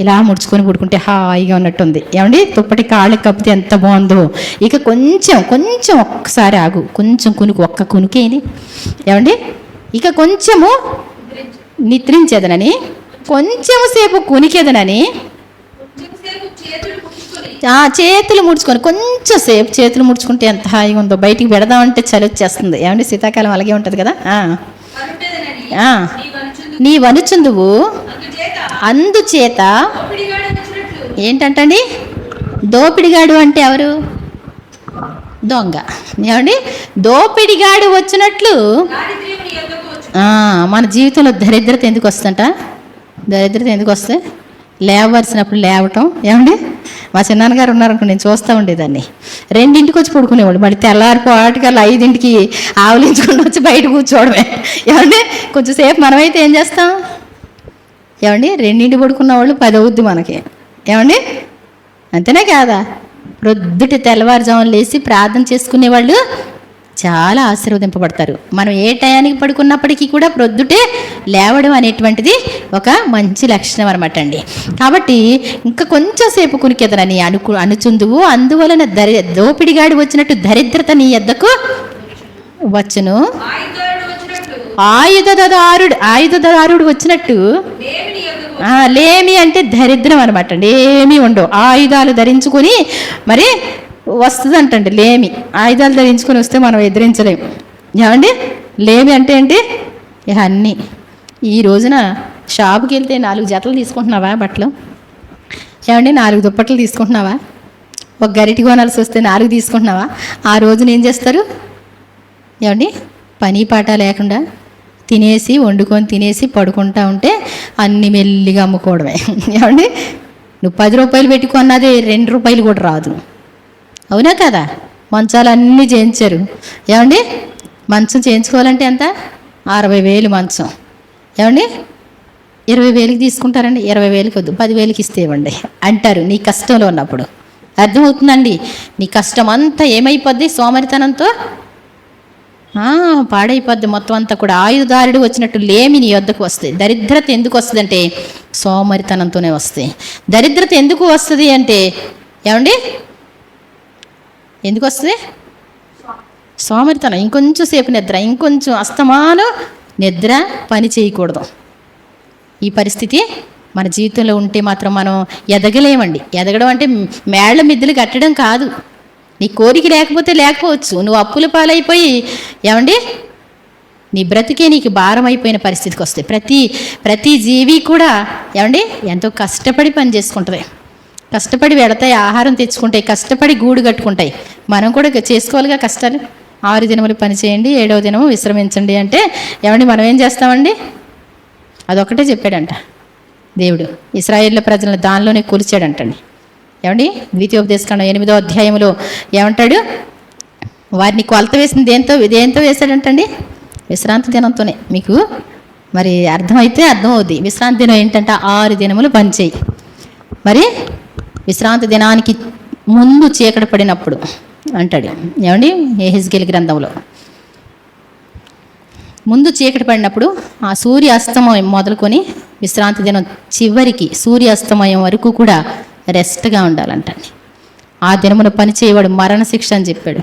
ఇలా ముడుచుకొని పడుకుంటే హాయిగా ఉన్నట్టుంది. ఏమండి దుప్పటి కాళ్ళకి కప్పితే ఎంత బాగుందో. ఇక కొంచెం ఒక్కసారి ఆగు, కొంచెం కునుకు, ఒక్క కునుకేది. ఏమండి ఇక కొంచెము నిద్రించేదనని, కొంచెం సేపు కునికెదనని, చేతులు ముడుచుకొని కొంచెం సేపు చేతులు ముడుచుకుంటే ఎంత హాయిగా ఉందో. బయటికి పెడదామంటే చలి వచ్చేస్తుంది. ఏమండి, శీతాకాలం అలాగే ఉంటుంది కదా. నీ వనుచుందువు అందుచేత ఏంటంటండి, దోపిడిగాడు అంటే ఎవరు? దొంగ. ఏమండి, దోపిడిగాడు వచ్చినట్లు మన జీవితంలో దరిద్రత ఎందుకు వస్తుందంట? దరిద్రత ఎందుకు వస్తే లేవలసినప్పుడు లేవటం. ఏమండి, మా చిన్నాన్నగారు ఉన్నారనుకో, నేను చూస్తూ ఉండేదాన్ని. 2ంటికి వచ్చి పడుకునేవాడు, మళ్ళీ తెల్లారిపోటికల్లా 5ంటికి ఆవలించుకుని వచ్చి బయట కూర్చోవడమే. ఏమండి, కొంచెం సేపు మనమైతే ఏం చేస్తాం? ఏమండి, 2ంటికి పడుకున్న వాళ్ళు 10 అవుద్ది మనకి. ఏమండి, అంతేనే కాదా? ప్రొద్దుటి తెల్లవారుజామున లేచి ప్రార్థన చేసుకునేవాళ్ళు చాలా ఆశీర్వదింపబడతారు. మనం ఏ టయానికి పడుకున్నప్పటికీ కూడా ప్రొద్దుటే లేవడం అనేటువంటిది ఒక మంచి లక్షణం అనమాట అండి. కాబట్టి ఇంకా కొంచెం సేపు కునికెదనని అనుచుందువు, అందువలన దోపిడిగాడు వచ్చినట్టు దరిద్రత నీ యొద్దకు వచ్చును. ఆయుధదారుడు వచ్చినట్టు, లేమి అంటే దరిద్రం అనమాట అండి. ఏమీ ఉండవు, ఆయుధాలు ధరించుకొని మరి వస్తుంది అంటండి. లేమి ఆయుధాలు ధరించుకొని వస్తే మనం ఎదిరించలేము. ఏమండి, లేమి అంటే ఏంటి? ఇక అన్నీ. ఈ రోజున షాపుకి వెళ్తే 4 జతలు తీసుకుంటున్నావా బట్టలు? ఏమండి, 4 దుప్పట్లు తీసుకుంటున్నావా? ఒక గరిటి కొనాల్సి వస్తే 4 తీసుకుంటున్నావా? ఆ రోజున ఏం చేస్తారు? ఏమండి, పని పాట లేకుండా తినేసి వండుకొని తినేసి పడుకుంటా ఉంటే అన్ని మెల్లిగా అమ్ముకోవడమే. ఏమండి, నువ్వు 10 రూపాయలు పెట్టుకున్నది 2 రూపాయలు కూడా రాదు. అవునా కదా? మంచాలు అన్నీ చేయించారు. ఏమండి, మంచం చేయించుకోవాలంటే ఎంత? 60,000 మంచం. ఏమండి, 20,000కి తీసుకుంటారండి. 20,000కి వద్దు, 10,000కి ఇస్తే ఇవ్వండి అంటారు నీ కష్టంలో ఉన్నప్పుడు. అర్థమవుతుందండి? నీ కష్టం అంతా ఏమైపోద్ది? సోమరితనంతో పాడైపోద్ది మొత్తం అంతా కూడా. ఆయుధారుడు వచ్చినట్టు లేమి నీ వద్దకు వస్తుంది. దరిద్రత ఎందుకు వస్తుంది అంటే సోమరితనంతోనే వస్తాయి. దరిద్రత ఎందుకు వస్తుంది అంటే ఏమండి, ఎందుకు వస్తుంది? సోమరితనం. ఇంకొంచెం సేపు నిద్ర, ఇంకొంచెం అస్తమానం నిద్ర, పని చేయకూడదు. ఈ పరిస్థితి మన జీవితంలో ఉంటే మాత్రం మనం ఎదగలేమండి. ఎదగడం అంటే మేళ్ల మిద్దెలు కట్టడం కాదు. నీ కోరిక లేకపోతే లేకపోవచ్చు, నువ్వు అప్పుల పాలైపోయి ఏమండి నీ బ్రతికే నీకు భారం అయిపోయిన పరిస్థితికి వస్తాయి. ప్రతి జీవి కూడా ఏమండి ఎంతో కష్టపడి పని చేసుకుంటుంది. కష్టపడి వెళతాయి, ఆహారం తెచ్చుకుంటాయి, కష్టపడి గూడు కట్టుకుంటాయి. మనం కూడా చేసుకోవాలిగా కష్టాలు. 6 దినములు పని చేయండి, 7వ దినము విశ్రమించండి అంటే ఏమండి మనం ఏం చేస్తామండి? అదొకటే చెప్పాడంట దేవుడు. ఇశ్రాయేళ్ల ప్రజలను దానిలోనే కూల్చాడంటండి. ఏమండి, ద్వితీయోపదేశకాండం 8వ అధ్యాయంలో ఏమంటాడు? వారిని కొలత వేసింది దేంతో వేశాడంటండి? విశ్రాంతి దినంతోనే. మీకు మరి అర్థమైతే అర్థమవుద్ది. విశ్రాంతి దినం ఏంటంటే 6 దినములు పని చేయి. మరి విశ్రాంతి దినానికి ముందు చీకటి పడినప్పుడు అంటాడు. ఏమండి, యెహెజ్కేలు గ్రంథంలో ముందు చీకటి పడినప్పుడు ఆ సూర్యాస్తమయం మొదలుకొని విశ్రాంతి దినం చివరికి సూర్యాస్తమయం వరకు కూడా రెస్ట్గా ఉండాలంటండి. ఆ దినమున పని చేయవాడు మరణశిక్ష అని చెప్పాడు.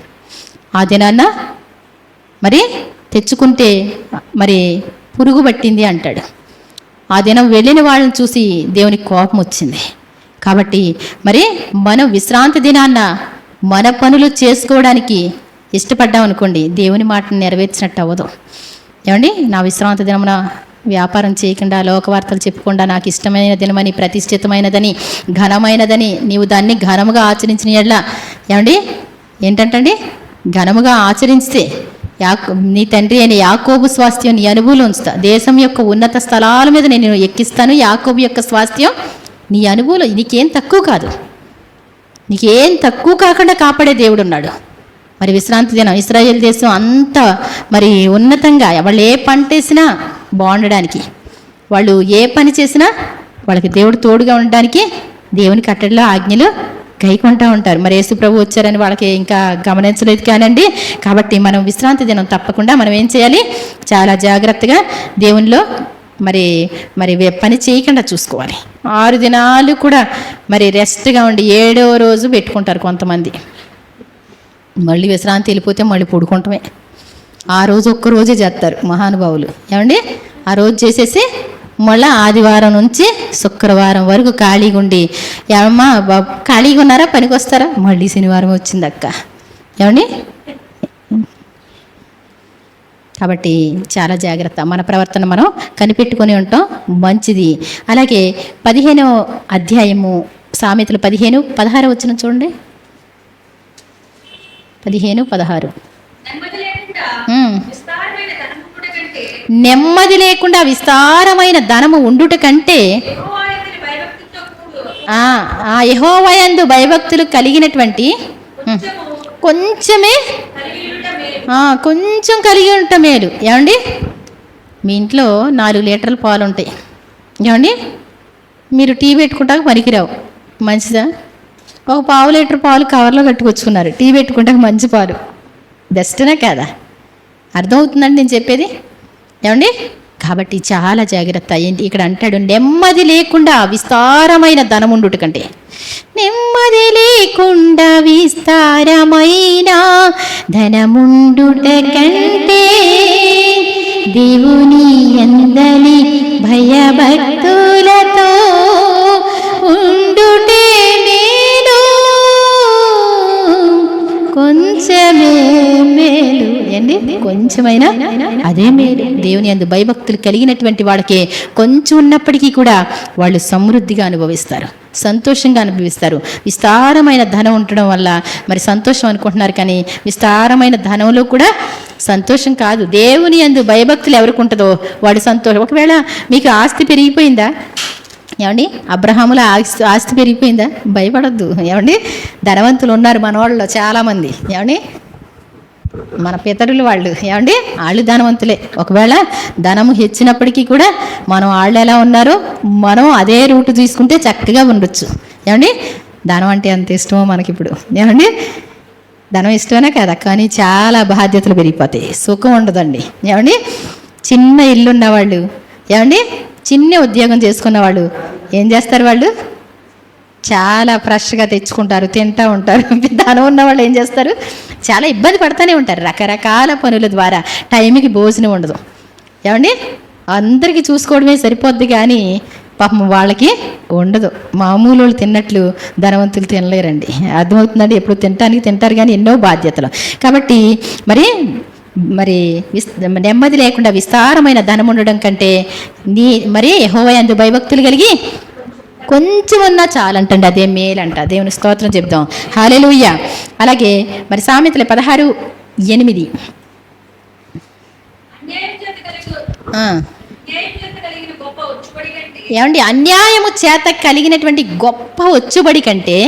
ఆ దినాన్న మరి తెచ్చుకుంటే మరి పురుగు పట్టింది అంటాడు. ఆ దినం వెళ్ళిన వాళ్ళని చూసి దేవునికి కోపం వచ్చింది. కాబట్టి మరి మనం విశ్రాంతి దినాన్న మన పనులు చేసుకోవడానికి ఇష్టపడ్డాం అనుకోండి, దేవుని మాటను నెరవేర్చినట్టు అవ్వదు. ఏమండి, నా విశ్రాంతి దినమున వ్యాపారం చేయకుండా, లోకవార్తలు చెప్పకుండా, నాకు ఇష్టమైన దినమని, ప్రతిష్ఠితమైనదని, ఘనమైనదని నీవు దాన్ని ఘనముగా ఆచరించిన యెడల ఏమండి ఏంటంటండి ఘనముగా ఆచరిస్తే నీ తండ్రి అయిన యాకోబు స్వాస్థ్యం నీ అనుభూలో ఉంచుతా. దేశం యొక్క ఉన్నత స్థలాల మీద నేను ఎక్కిస్తాను. యాకోబు యొక్క స్వాస్థ్యం నీ అనుభూలో. నీకేం తక్కువ కాదు, నీకేం తక్కువ కాకుండా కాపాడే దేవుడు ఉన్నాడు. మరి విశ్రాంతి దినం ఇశ్రాయేల్ దేశం అంతా మరి ఉన్నతంగా వాళ్ళు ఏ పంట వేసినా బాగుండడానికి, వాళ్ళు ఏ పని చేసినా వాళ్ళకి దేవుడు తోడుగా ఉండడానికి దేవుని కట్టడిలో ఆజ్ఞలు గైకుంటూ ఉంటారు. మరి యేసు ప్రభు వచ్చారని వాళ్ళకి ఇంకా గమనించలేదు కానండి. కాబట్టి మనం విశ్రాంతి దినం తప్పకుండా మనం ఏం చేయాలి? చాలా జాగ్రత్తగా దేవునిలో మరి మరి పని చేయకుండా చూసుకోవాలి. 6 దినాలు కూడా మరి రెస్ట్గా ఉండి 7వ రోజు పెట్టుకుంటారు కొంతమంది. మళ్ళీ విశ్రాంతి వెళ్ళిపోతే మళ్ళీ పడుకుంటమే. ఆ రోజు ఒక్కరోజే చేస్తారు మహానుభావులు. ఏమండి, ఆ రోజు చేసేసి మళ్ళీ ఆదివారం నుంచి శుక్రవారం వరకు ఖాళీగా ఉండి, ఏమమ్మా ఖాళీగా ఉన్నారా, పనికి వస్తారా, మళ్ళీ శనివారం వచ్చింది అక్క. ఏమండి, కాబట్టి చాలా జాగ్రత్త, మన ప్రవర్తన మనం కనిపెట్టుకొని ఉంటాం మంచిది. అలాగే 15వ అధ్యాయము సామెతలు 15:16 వచ్చిన చూడండి. 15:16. నెమ్మది లేకుండా విస్తారమైన ధనము ఉండుట కంటే యెహోవా యందు భయభక్తులు కలిగినటువంటి కొంచెం కలిగి ఉంట మేలు. ఏమండి, మీ ఇంట్లో 4 లీటర్ల పాలు ఉంటాయి. ఏమండి, మీరు టీ పెట్టుకుంటాక పనికిరావు, మంచిదా? ఒక 1/2 లీటర్ పాలు కవర్లో కట్టుకొచ్చుకున్నారు, టీ పెట్టుకుంటాక మంచి పాలు బెస్ట్నా కాదా? అర్థమవుతుందండి నేను చెప్పేది? ఏమండి, కాబట్టి చాలా జాగ్రత్త. ఏంటి ఇక్కడ అంటాడు, నెమ్మది లేకుండా విస్తారమైన ధనముండుట కంటే, నెమ్మది లేకుండా విస్తారమైన ధనముండుట కంటే దేవుని యందలి భయభక్తులతో ఉండుటే మేలు, కొంచెమే మేలు. ఏంటి, కొంచెమైనా అదే మేలు. దేవుని యందు భయభక్తులు కలిగినటువంటి వాళ్ళకే కొంచెం ఉన్నప్పటికీ కూడా వాళ్ళు సమృద్ధిగా అనుభవిస్తారు, సంతోషంగా అనుభవిస్తారు. విస్తారమైన ధనం ఉండడం వల్ల మరి సంతోషం అనుకుంటున్నారు, కానీ విస్తారమైన ధనంలో కూడా సంతోషం కాదు. దేవుని యందు భయభక్తులు ఎవరికి ఉంటుందో వాడు సంతోషం. ఒకవేళ మీకు ఆస్తి పెరిగిపోయిందా? ఏమండి, అబ్రహాముల ఆస్తి పెరిగిపోయిందా? భయపడద్దు. ఏమండి, ధనవంతులు ఉన్నారు మన వాళ్ళలో చాలామంది. ఏమండి, మన పితరులు వాళ్ళు, ఏమండి, వాళ్ళు ధనవంతులే. ఒకవేళ ధనము హెచ్చినప్పటికీ కూడా మనం వాళ్ళు ఎలా ఉన్నారో మనం అదే రూటు తీసుకుంటే చక్కగా ఉండొచ్చు. ఏమండి, ధనం అంటే ఎంత ఇష్టమో మనకి ఇప్పుడు. ఏమండి, ధనం ఇష్టమేనా కదా, కానీ చాలా బాధ్యతలు పెరిగిపోతాయి, సుఖం ఉండదండి. ఏమండి, చిన్న ఇల్లు ఉన్నవాళ్ళు, ఏమండి, చిన్న ఉద్యోగం చేసుకున్న వాళ్ళు ఏం చేస్తారు? వాళ్ళు చాలా ఫ్రెష్గా తెచ్చుకుంటారు, తింటూ ఉంటారు. ధనం ఉన్న వాళ్ళు ఏం చేస్తారు? చాలా ఇబ్బంది పడుతూనే ఉంటారు, రకరకాల పనుల ద్వారా టైంకి భోజనం ఉండదు. ఏమండి, అందరికీ చూసుకోవడమే సరిపోద్ది, కానీ పాపం వాళ్ళకి ఉండదు. మామూలు వాళ్ళు తిన్నట్లు ధనవంతులు తినలేరండి. అర్థమవుతుందండి? ఎప్పుడు తింటారు, కానీ ఎన్నో బాధ్యతలు. కాబట్టి మరి నెమ్మది లేకుండా విస్తారమైన ధనం ఉండడం కంటే మరి యెహోవా యందు భయభక్తులు కలిగి కొంచెం ఉన్నా చాలంటండి, అదే మేలంట. దేవుని స్తోత్రం చెప్దాం. హల్లెలూయా. అలాగే మరి సామెతలు 16:8. ఏమండి, అన్యాయము చేత కలిగినటువంటి గొప్ప వచ్చుబడి కంటే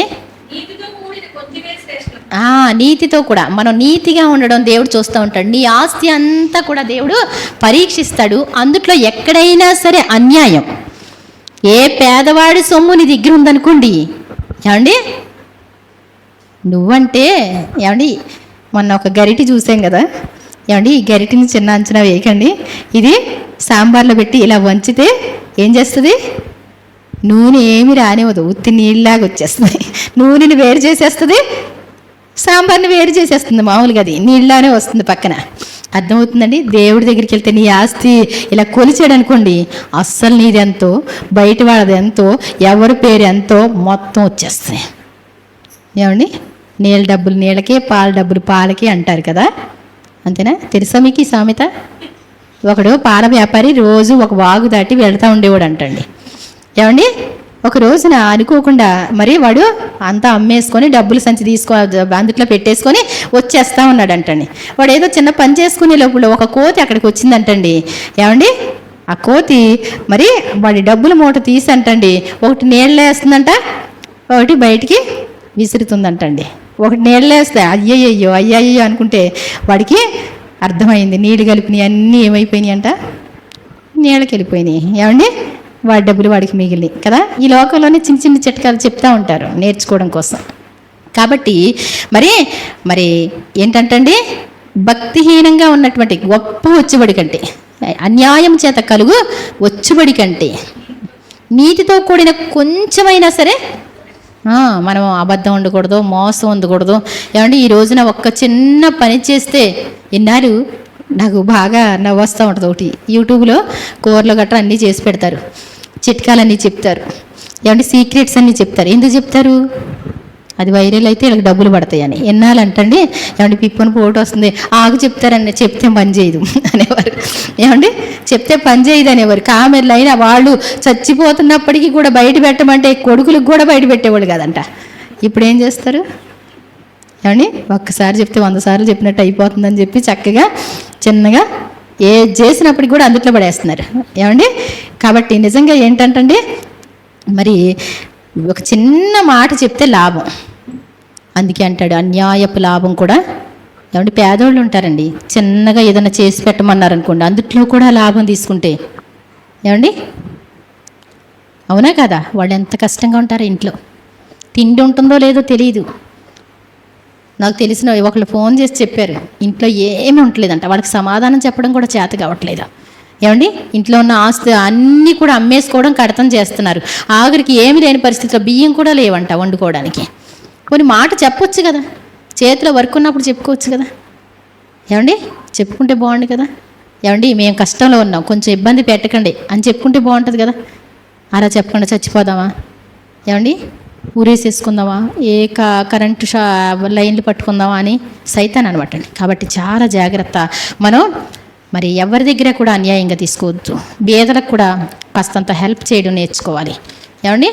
నీతితో కూడా, మనం నీతిగా ఉండడం దేవుడు చూస్తూ ఉంటాడు. నీ ఆస్తి అంతా కూడా దేవుడు పరీక్షిస్తాడు. అందుట్లో ఎక్కడైనా సరే అన్యాయం, ఏ పేదవాడి సొమ్ము నీ దగ్గర ఉందనుకోండి, ఏమండి, నువ్వంటే ఏమండి, మొన్న ఒక గరిటి చూసాం కదా, ఏమండి, ఈ గరిటిని చిన్న అంచనా వేయకండి. ఇది సాంబార్లో పెట్టి ఇలా వంచితే ఏం చేస్తుంది? నూనె ఏమి రానివ్వదు, ఉత్తి నీళ్ళలాగా వచ్చేస్తుంది. నూనెని వేరు చేసేస్తుంది, సాంబార్ని వేరు చేసేస్తుంది. మామూలుగా అది నీళ్ళనే వస్తుంది పక్కన. అర్థమవుతుందండి? దేవుడి దగ్గరికి వెళ్తే నీ ఆస్తి ఇలా కొలిచాడు అనుకోండి, అస్సలు నీదెంతో, బయట వాళ్ళది ఎంతో, ఎవరి పేరు ఎంతో మొత్తం వచ్చేస్తాయి. ఏమండి, నీళ్ళ డబ్బులు నీళ్ళకే, పాల డబ్బులు పాలకే అంటారు కదా, అంతేనా? తెలుసా మీకు ఈ సామెత? ఒకడు పాల వ్యాపారి రోజు ఒక వాగు దాటి వెళ్తూ ఉండేవాడు అంటండి. ఏమండి, ఒక రోజున అనుకోకుండా మరి వాడు అంతా అమ్మేసుకొని డబ్బులు సంచి అందుట్లో పెట్టేసుకొని వచ్చేస్తా ఉన్నాడు అంటండి. వాడు ఏదో చిన్న పని చేసుకునే లోపల ఒక కోతి అక్కడికి వచ్చిందంటండి. ఏమండి, ఆ కోతి మరి వాడి డబ్బుల మూట తీసి అంటండి, ఒకటి నీళ్ళు వేస్తుందంట, ఒకటి బయటికి విసురుతుందంటండి. ఒకటి నీళ్ళు వేస్తే అయ్యయ్యో అయ్యయ్యో అనుకుంటే వాడికి అర్థమైంది, నీళ్ళు కలిపినాయి అన్నీ ఏమైపోయినాయి అంట, నీళ్ళకి వెళ్ళిపోయినాయి. ఏమండి, వాడి డబ్బులు వాడికి మిగిలినాయి కదా. ఈ లోకంలోనే చిన్న చిన్న చిట్కాలు చెప్తూ ఉంటారు నేర్చుకోవడం కోసం. కాబట్టి మరి ఏంటంటండి, భక్తిహీనంగా ఉన్నటువంటి గొప్ప వచ్చుబడి కంటే, అన్యాయం చేత కలుగు వచ్చుబడి కంటే, నీతితో కూడిన కొంచెమైనా సరే మనం అబద్ధం ఉండకూడదు, మోసం ఉండకూడదు. ఏమంటే ఈ రోజున ఒక్క చిన్న పని చేస్తే ఇన్నాళ్ళు నాకు బాగా నవ్వు వస్తూ ఉంటుంది ఒకటి. యూట్యూబ్లో కూరలు గట్రా అన్నీ చేసి పెడతారు, చిట్కాలన్నీ చెప్తారు, ఏమంటే సీక్రెట్స్ అన్నీ చెప్తారు. ఎందుకు చెప్తారు? అది వైరల్ అయితే వీళ్ళకి డబ్బులు పడతాయని. ఎన్నాళ్ళంటండి ఏమంటే పిప్పని పోటు వస్తుంది, ఆగు చెప్తారని, చెప్తే పని చేయదు అనేవారు. ఏమండి చెప్తే పని చేయదు అనేవారు. కామెర్లు అయినా వాళ్ళు చచ్చిపోతున్నప్పటికీ కూడా బయట పెట్టమంటే కొడుకులకు కూడా బయట పెట్టేవాళ్ళు కాదంట. ఇప్పుడు ఏం చేస్తారు? ఏమండి ఒక్కసారి చెప్తే 100 సార్లు చెప్పినట్టు అయిపోతుందని చెప్పి చక్కగా చిన్నగా చేసినప్పటికి కూడా అందుట్లో పడేస్తున్నారు. ఏమండి కాబట్టి నిజంగా ఏంటంటే మరి ఒక చిన్న మాట చెప్తే లాభం. అందుకే అంటాడు అన్యాయపు లాభం కూడా. ఏమంటే పేదోళ్ళు ఉంటారండి, చిన్నగా ఏదైనా చేసి పెట్టమన్నారనుకోండి, అందుట్లో కూడా లాభం తీసుకుంటే ఏమండి అవునా కదా? వాళ్ళు ఎంత కష్టంగా ఉంటారో, ఇంట్లో తిండి ఉంటుందో లేదో తెలియదు. నాకు తెలిసిన ఒకళ్ళు ఫోన్ చేసి చెప్పారు, ఇంట్లో ఏమీ ఉండలేదంట, వాళ్ళకి సమాధానం చెప్పడం కూడా చేత కావట్లేదు. ఏమండి ఇంట్లో ఉన్న ఆస్తి అన్నీ కూడా అమ్మేసుకోవడం, కడతం చేస్తున్నారు. ఆఖరికి ఏమీ లేని పరిస్థితిలో బియ్యం కూడా లేవంట వండుకోవడానికి. కొన్ని మాట చెప్పొచ్చు కదా, చేతిలో వర్క్ ఉన్నప్పుడు చెప్పుకోవచ్చు కదా. ఏమండి చెప్పుకుంటే బాగుండు కదా. ఏమండి మేము కష్టంలో ఉన్నాం, కొంచెం ఇబ్బంది పెట్టకండి అని చెప్పుకుంటే బాగుంటుంది కదా. అలా చెప్పకుండా చచ్చిపోదామా? ఏమండి ఊరేసేసుకుందామా, కరెంటు లైన్లు పట్టుకుందామా అని సైతాన్ అనమాట అండి. కాబట్టి చాలా జాగ్రత్త. మనం మరి ఎవరి దగ్గర కూడా అన్యాయంగా తీసుకోవద్దు. పేదలకు కూడా కాస్తంత హెల్ప్ చేయడం నేర్చుకోవాలి. ఏమండి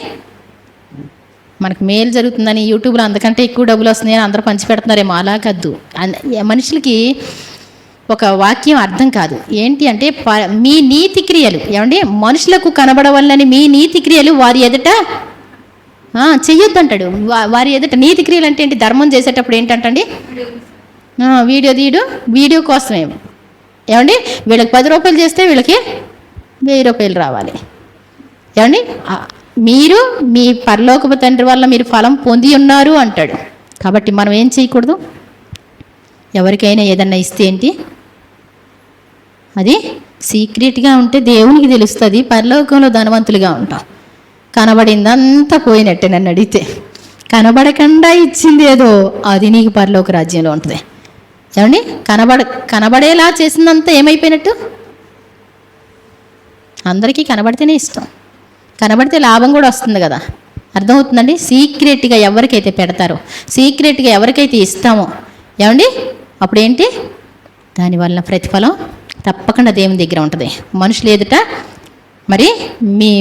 మనకు మేలు జరుగుతుందని యూట్యూబ్లో అంతకంటే ఎక్కువ డబ్బులు వస్తున్నాయని అందరూ పంచిపెడుతున్నారేమో, అలా కాదు. మనుషులకి ఒక వాక్యం అర్థం కాదు. ఏంటి అంటే మీ నీతి క్రియలు, ఏమండి మనుషులకు కనబడవల్లని మీ నీతి క్రియలు వారి ఎదుట చెయ్యొద్దు అంటాడు. వారి ఎదుట నీతి క్రియలు అంటే ఏంటి? ధర్మం చేసేటప్పుడు ఏంటంటండి వీడియో తీయడం, వీడియో కోసమే. ఏమండి వీళ్ళకి 10 రూపాయలు చేస్తే వీళ్ళకి 1000 రూపాయలు రావాలి. ఏమండి మీరు మీ పరలోకపు తండ్రి వల్ల మీరు ఫలం పొంది ఉన్నారు అంటాడు. కాబట్టి మనం ఏం చేయకూడదు? ఎవరికైనా ఏదన్నా ఇస్తే ఏంటి, అది సీక్రెట్గా ఉంటే దేవునికి తెలుస్తుంది. పరలోకంలో ధనవంతులుగా ఉంటాం. కనబడిందంతా పోయినట్టే. నన్ను అడిగితే కనబడకుండా ఇచ్చింది ఏదో, అది నీకు పరలోక రాజ్యంలో ఉంటుంది. ఏమండి కనబడేలా చేసిందంతా ఏమైపోయినట్టు? అందరికీ కనబడితేనే ఇష్టం, కనబడితే లాభం కూడా వస్తుంది కదా. అర్థమవుతుందండి? సీక్రెట్గా ఎవరికైతే పెడతారో, సీక్రెట్గా ఎవరికైతే ఇస్తామో, ఏమండి అప్పుడేంటి, దానివల్ల ప్రతిఫలం తప్పకుండా దేవుని దగ్గర ఉంటుంది. మనుషులు ఎదుట మరి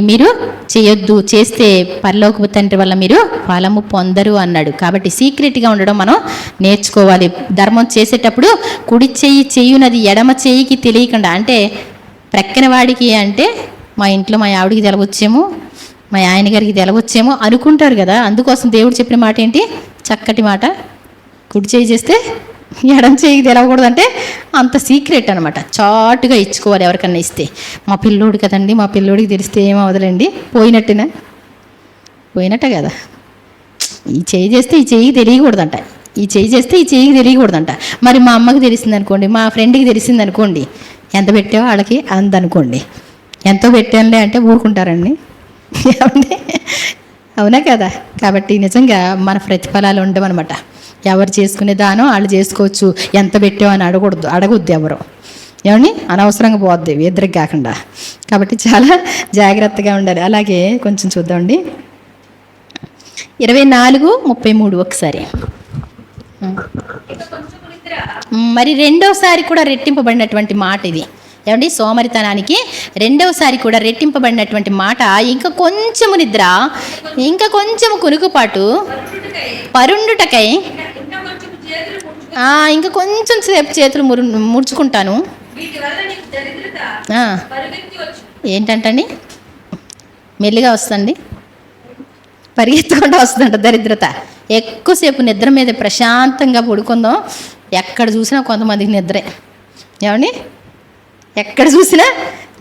మీరు చేయొద్దు, చేస్తే పరలోకపు తండ్రి వల్ల మీరు ఫలము పొందరు అన్నాడు. కాబట్టి సీక్రెట్గా ఉండడం మనం నేర్చుకోవాలి. ధర్మం చేసేటప్పుడు కుడి చెయ్యి చెయ్యునది ఎడమ చెయ్యికి తెలియకుండా, అంటే ప్రక్కన వాడికి అంటే మా ఇంట్లో మా ఆవిడికి తెలవచ్చేమో, మా ఆయన గారికి తెలవచ్చేమో అనుకుంటారు కదా. అందుకోసం దేవుడు చెప్పిన మాట ఏంటి? చక్కటి మాట, కుడి చెయ్యి చేస్తే ఎడం చేయికి తెలవకూడదు. అంటే అంత సీక్రెట్ అనమాట. చాటుగా ఇచ్చుకోవాలి ఎవరికన్నా ఇస్తే. మా పిల్లోడు కదండి, మా పిల్లోడికి తెలిస్తే ఏమవదులండి, పోయినట్టే కదా. ఈ చెయ్యి చేస్తే ఈ చెయ్యికి తెలియకూడదంట, ఈ చెయ్యి చేస్తే ఈ చెయ్యికి తెలియకూడదంట. మరి మా అమ్మకి తెలిసింది అనుకోండి, మా ఫ్రెండ్కి తెలిసింది అనుకోండి, ఎంత పెట్టావో వాళ్ళకి అందనుకోండి, ఎంతో పెట్టానులే అంటే ఊరుకుంటారండి. ఏమండి అవునా కదా. కాబట్టి నిజంగా మన ప్రతిఫలాలు ఉండవన్నమాట. ఎవరు చేసుకునే దానం వాళ్ళు చేసుకోవచ్చు. ఎంత పెట్టావు అని అడగొద్దు ఎవరు. ఏమండి అనవసరంగా పోద్ది ఇద్దరికి కాకుండా. కాబట్టి చాలా జాగ్రత్తగా ఉండాలి. అలాగే కొంచెం చూద్దామండి 24:33 ఒకసారి. మరి రెండోసారి కూడా రెట్టింపబడినటువంటి మాట ఇది. ఏమండి సోమరితనానికి రెండవసారి కూడా రెట్టింపబడినటువంటి మాట. ఇంకా కొంచెము నిద్ర, ఇంకా కొంచెము కునుకుపాటు, పరుండుటకై ఇంకా కొంచెం సేపు చేతులు ముడుచుకుంటాను. ఏంటంటండి మెల్లిగా వస్తుంది, పరిగెత్తకుండా వస్తుందంట దరిద్రత. ఎక్కువసేపు నిద్ర మీద ప్రశాంతంగా పడుకుందాం. ఎక్కడ చూసినా కొంతమందికి నిద్రే. ఏమండి ఎక్కడ చూసినా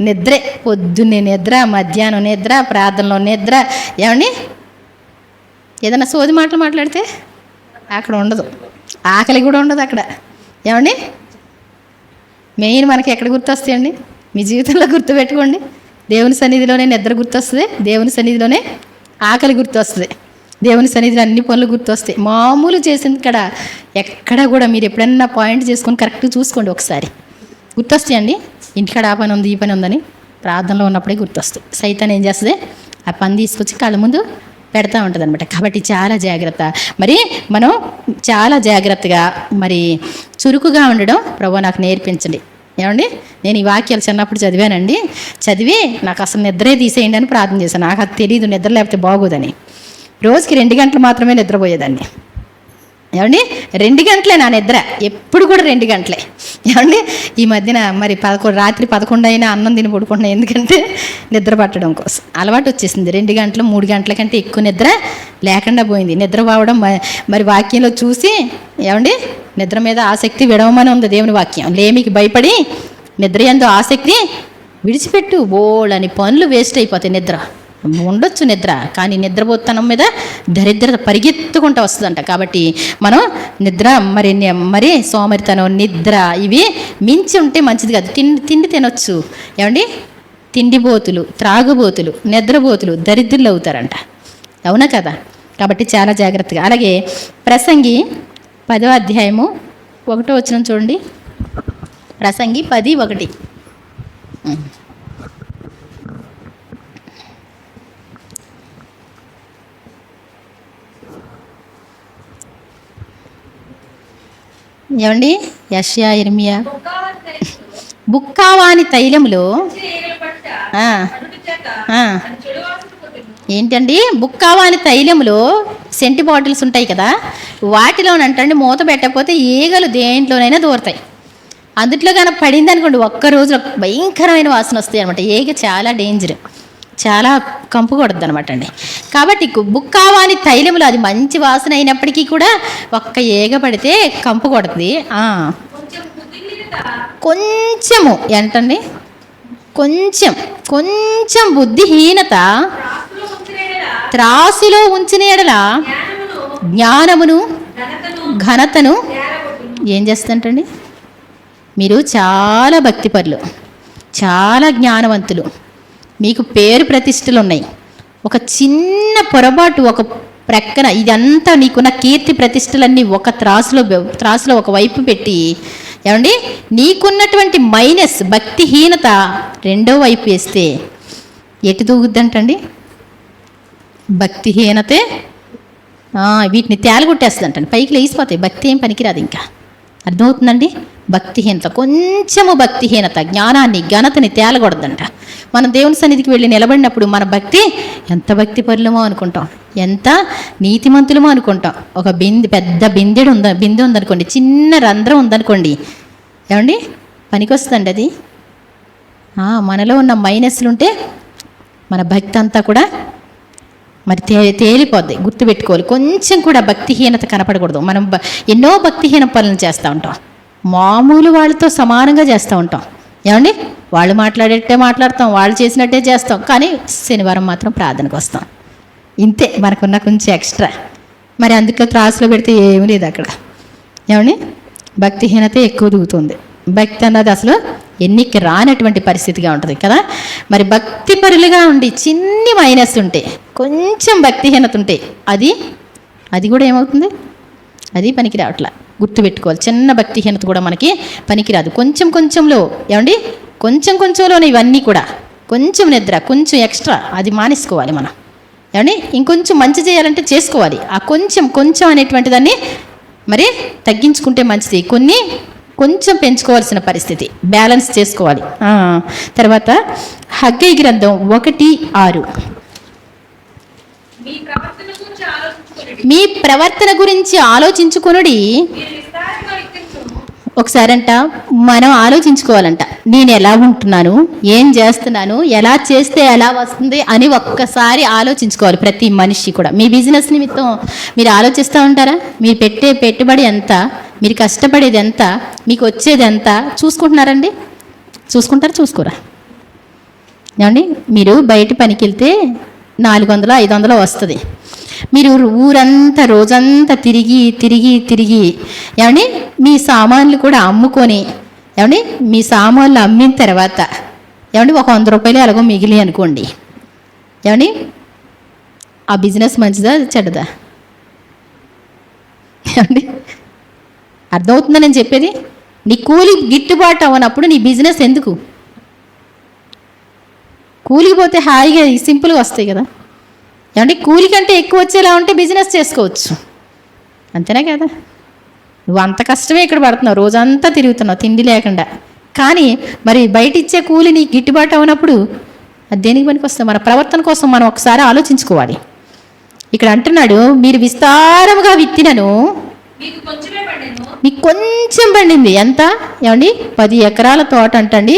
నిద్రే. పొద్దున్నే నిద్ర, మధ్యాహ్నం నిద్ర, ప్రార్థనలో నిద్ర. ఏమండి ఏదైనా సోది మాటలు మాట్లాడితే అక్కడ ఉండదు, ఆకలి కూడా ఉండదు అక్కడ. ఏమండి మెయిన్ మనకి ఎక్కడ గుర్తొస్తాయండి? మీ జీవితంలో గుర్తుపెట్టుకోండి. దేవుని సన్నిధిలోనే నిద్ర గుర్తొస్తుంది, దేవుని సన్నిధిలోనే ఆకలి గుర్తొస్తుంది, దేవుని సన్నిధిలో అన్ని పనులు గుర్తొస్తాయి. మామూలు చేసింది ఇక్కడ ఎక్కడ కూడా మీరు ఎప్పుడన్నా పాయింట్ చేసుకొని కరెక్ట్గా చూసుకోండి ఒకసారి. గుర్తొస్తాయండి. ఇంటికాడ ఆ పని ఉంది ఈ పని ఉందని ప్రార్థనలో ఉన్నప్పుడే గుర్తొస్తుంది. సైతాన్ ఏం చేస్తుంది, ఆ పని తీసుకొచ్చి కళ్ళ ముందు పెడతా ఉంటుంది అనమాట. కాబట్టి చాలా జాగ్రత్త. మరి మనం చాలా జాగ్రత్తగా మరి చురుకుగా ఉండడం ప్రభువా నాకు నేర్పించండి. ఏమండి, నేను ఈ వాక్యాలు చిన్నప్పుడు చదివానండి. చదివి నాకు అసలు నిద్రే తీసేయండి అని ప్రార్థన చేశాను. నాకు అది తెలియదు నిద్ర లేకపోతే బాగోదని. రోజుకి 2 గంటలు మాత్రమే నిద్రపోయేదాన్ని. ఏమండి, 2 గంటలే నా నిద్ర, ఎప్పుడు కూడా 2 గంటలే. ఏమండి, ఈ మధ్యన మరి రాత్రి 11 అయినా అన్నం తిని పడుకుంటున్నా. ఎందుకంటే నిద్ర పట్టడం కోసం అలవాటు వచ్చేసింది. 2 గంటలు 3 గంటల కంటే ఎక్కువ నిద్ర లేకుండా పోయింది. నిద్ర పోవడం మరి వాక్యంలో చూసి ఏమండి, నిద్ర మీద ఆసక్తి విడవమని ఉంది దేవుని వాక్యం. లేమికి భయపడి నిద్ర యందు ఆసక్తి విడిచిపెట్టు. బోళ్ళని పనులు వేస్ట్ అయిపోతాయి. నిద్ర ఉండొచ్చు నిద్ర, కానీ నిద్రపోతనం మీద దరిద్రత పరిగెత్తుకుంటూ వస్తుందంట. కాబట్టి మనం నిద్ర మరి సోమరితనం, నిద్ర ఇవి మించి ఉంటే మంచిది కాదు. తిండి తినొచ్చు. ఏమండి, తిండిబోతులు, త్రాగుబోతులు, నిద్రబోతులు దరిద్రులు అవుతారంట. అవునా కదా? కాబట్టి చాలా జాగ్రత్తగా. అలాగే ప్రసంగి 10వ అధ్యాయము 1వ వచనం చూడండి. ప్రసంగి 10:1. ఏమండి, యెషయా, ఇర్మియా. బుక్కావాని తైలములో ఏంటండి, బుక్కావాని తైలములో సెంటి బాటిల్స్ ఉంటాయి కదా, వాటిలోనంటండి మూత పెట్టకపోతే ఈగలు దేంట్లోనైనా దూరతాయి. అందుట్లో కనుక పడింది అనుకోండి, ఒక్క రోజులో భయంకరమైన వాసన వస్తాయి అనమాట. ఈగ చాలా డేంజర్, చాలా కంపు కొడుద్ది అనమాట అండి. కాబట్టి బుక్కావాని తైలములో అది మంచి వాసన అయినప్పటికీ కూడా ఒక్క ఈగ పడితే కంపు కొడుతుంది. కొంచెము ఏంటండి, కొంచెం బుద్ధిహీనత త్రాసులో ఉంచిన ఎడల జ్ఞానమును ఘనతను ఏం చేస్తుంటండి. మీరు చాలా భక్తిపరులు, చాలా జ్ఞానవంతులు, మీకు పేరు ప్రతిష్టలు ఉన్నాయి. ఒక చిన్న పొరపాటు ఒక ప్రక్కన ఇదంతా నీకున్న కీర్తి ప్రతిష్టలన్నీ ఒక త్రాసులో ఒక వైపు పెట్టి ఏమండి, నీకున్నటువంటి మైనస్ భక్తిహీనత రెండో వైపు వేస్తే ఎటు దూగుద్దంటండి. భక్తిహీనతే వీటిని తేలగొట్టేస్తుందంటండి, పైకి లేచిపోతాయి. భక్తి ఏం పనికిరాదు. ఇంకా అర్థమవుతుందండి. భక్తిహీనత, కొంచెము భక్తిహీనత జ్ఞానాన్ని ఘనతని తేలగొడదంట. మనం దేవుని సన్నిధికి వెళ్ళి నిలబడినప్పుడు మన భక్తి ఎంత భక్తి పరులమో అనుకుంటాం, ఎంత నీతిమంతులమో అనుకుంటాం. ఒక పెద్ద బిందె ఉందనుకోండి, చిన్న రంధ్రం ఉందనుకోండి, ఏమండి పనికొస్తుందండి అది. మనలో ఉన్న మైనస్లు ఉంటే మన భక్తి అంతా కూడా మరి తేలిపోద్ది. గుర్తుపెట్టుకోవాలి, కొంచెం కూడా భక్తిహీనత కనపడకూడదు. మనం ఎన్నో భక్తిహీన పనులు చేస్తూ ఉంటాం, మామూలు వాళ్ళతో సమానంగా చేస్తూ ఉంటాం. ఏమండి, వాళ్ళు మాట్లాడేట్టే మాట్లాడతాం, వాళ్ళు చేసినట్టే చేస్తాం, కానీ శనివారం మాత్రం ప్రార్థనకు వస్తాం. ఇంతే మనకున్న కొంచెం ఎక్స్ట్రా. మరి అందుకే త్రాసులో పెడితే ఏమీ లేదు అక్కడ. ఏమండి, భక్తిహీనత ఎక్కువ దిగుతుంది. భక్తి అన్నది అసలు ఎన్నికి రానటువంటి పరిస్థితిగా ఉంటుంది కదా. మరి భక్తి పరులుగా ఉండి చిన్ని మైనస్ ఉంటే, కొంచెం భక్తిహీనత ఉంటే అది కూడా ఏమవుతుంది, అది పనికి రావట్లా. గుర్తుపెట్టుకోవాలి, చిన్న భక్తిహీనత కూడా మనకి పనికిరాదు. కొంచెంలో ఏమండి, కొంచెంలోనే ఇవన్నీ కూడా కొంచెం నిద్ర, కొంచెం ఎక్స్ట్రా అది మానేసుకోవాలి మనం. ఏమండి, ఇంకొంచెం మంచి చేయాలంటే చేసుకోవాలి. ఆ కొంచెం అనేటువంటి దాన్ని మరి తగ్గించుకుంటే మంచిది. కొంచెం పెంచుకోవాల్సిన పరిస్థితి, బ్యాలెన్స్ చేసుకోవాలి. తర్వాత హగ్గై గ్రంథం 1:6. మీ ప్రవర్తన గురించి ఆలోచించుకొనుడి. ఒకసారంట మనం ఆలోచించుకోవాలంట, నేను ఎలా ఉంటున్నాను, ఏం చేస్తున్నాను, ఎలా చేస్తే ఎలా వస్తుంది అని ఒక్కసారి ఆలోచించుకోవాలి ప్రతి మనిషి కూడా. మీ బిజినెస్ నిమిత్తం మీరు ఆలోచిస్తూ ఉంటారా? మీరు పెట్టే పెట్టుబడి ఎంత, మీరు కష్టపడేది ఎంత, మీకు వచ్చేది ఎంత చూసుకుంటున్నారండి? చూసుకోరా? ఏమండి, మీరు బయట పనికి వెళ్తే 400-500 వస్తుంది. మీరు ఊరంతా రోజంతా తిరిగి ఏమండి మీ సామాన్లు కూడా అమ్ముకొని, ఏమండి మీ సామాన్లు అమ్మిన తర్వాత ఏమండి ఒక 100 రూపాయలు ఎలాగో మిగిలి అనుకోండి, ఏమండి ఆ బిజినెస్ మంచిదా చెడ్డదా? ఏమండి అర్థమవుతుందా నేను చెప్పేది? నీ కూలి గిట్టుబాటు అవ్వనప్పుడు నీ బిజినెస్ ఎందుకు? కూలికి పోతే హాయిగా సింపుల్గా వస్తాయి కదా. ఏమంటే కూలి కంటే ఎక్కువ వచ్చేలా ఉంటే బిజినెస్ చేసుకోవచ్చు, అంతేనా కదా? నువ్వు అంత కష్టమే ఇక్కడ పడుతున్నావు, రోజంతా తిరుగుతున్నావు తిండి లేకుండా. కానీ మరి బయట ఇచ్చే కూలి నీకు గిట్టుబాటు అవునప్పుడు అది దేనికి పనికి వస్తుంది? మన ప్రవర్తన కోసం మనం ఒకసారి ఆలోచించుకోవాలి. ఇక్కడ అంటున్నాడు, మీరు విస్తారముగా విత్తినను మీకు కొంచెం పండింది. ఎంత? ఏమండి 10 ఎకరాల తోట అంటండి,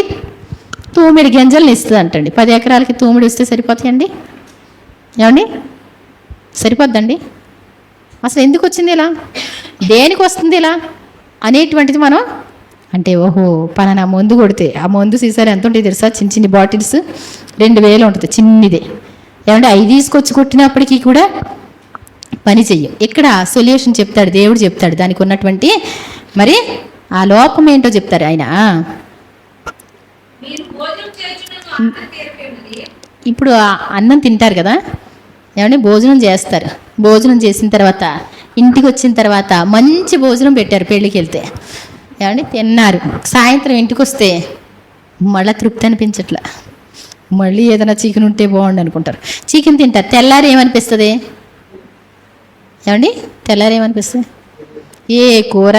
తూమిడి గింజలను ఇస్తుంది అంటండి. 10 ఎకరాలకి తూమిడి ఇస్తే సరిపోతాయండి? ఏమండి సరిపోద్దండి? అసలు ఎందుకు వచ్చింది ఇలా, దేనికి వస్తుంది ఇలా అనేటువంటిది మనం అంటే, ఓహో పలానా మందు కొడితే ఆ మందు సీసాలు ఎంత ఉంటుంది తెలుసా? చిన్న చిన్ని బాటిల్స్ 2000 ఉంటుంది చిన్నదే. ఏమంటే 5 తీసుకొచ్చి కొట్టినప్పటికీ కూడా పని చెయ్యం. ఇక్కడ సొల్యూషన్ చెప్తాడు, దేవుడు చెప్తాడు దానికి ఉన్నటువంటి మరి ఆ లోపం ఏంటో చెప్తారు ఆయన. ఇప్పుడు అన్నం తింటారు కదా, ఏమంటే భోజనం చేస్తారు. భోజనం చేసిన తర్వాత ఇంటికి వచ్చిన తర్వాత మంచి భోజనం పెట్టారు పెళ్ళికి వెళ్తే, ఏమంటే తిన్నారు. సాయంత్రం ఇంటికి వస్తే మళ్ళీ తృప్తి అనిపించట్లా, మళ్ళీ ఏదైనా చికెన్ ఉంటే బాగుండు అనుకుంటారు, చికెన్ తింటారు. తెల్లారి ఏమనిపిస్తుంది? ఏమండి తెల్లారి ఏమనిపిస్తుంది? ఏ కూర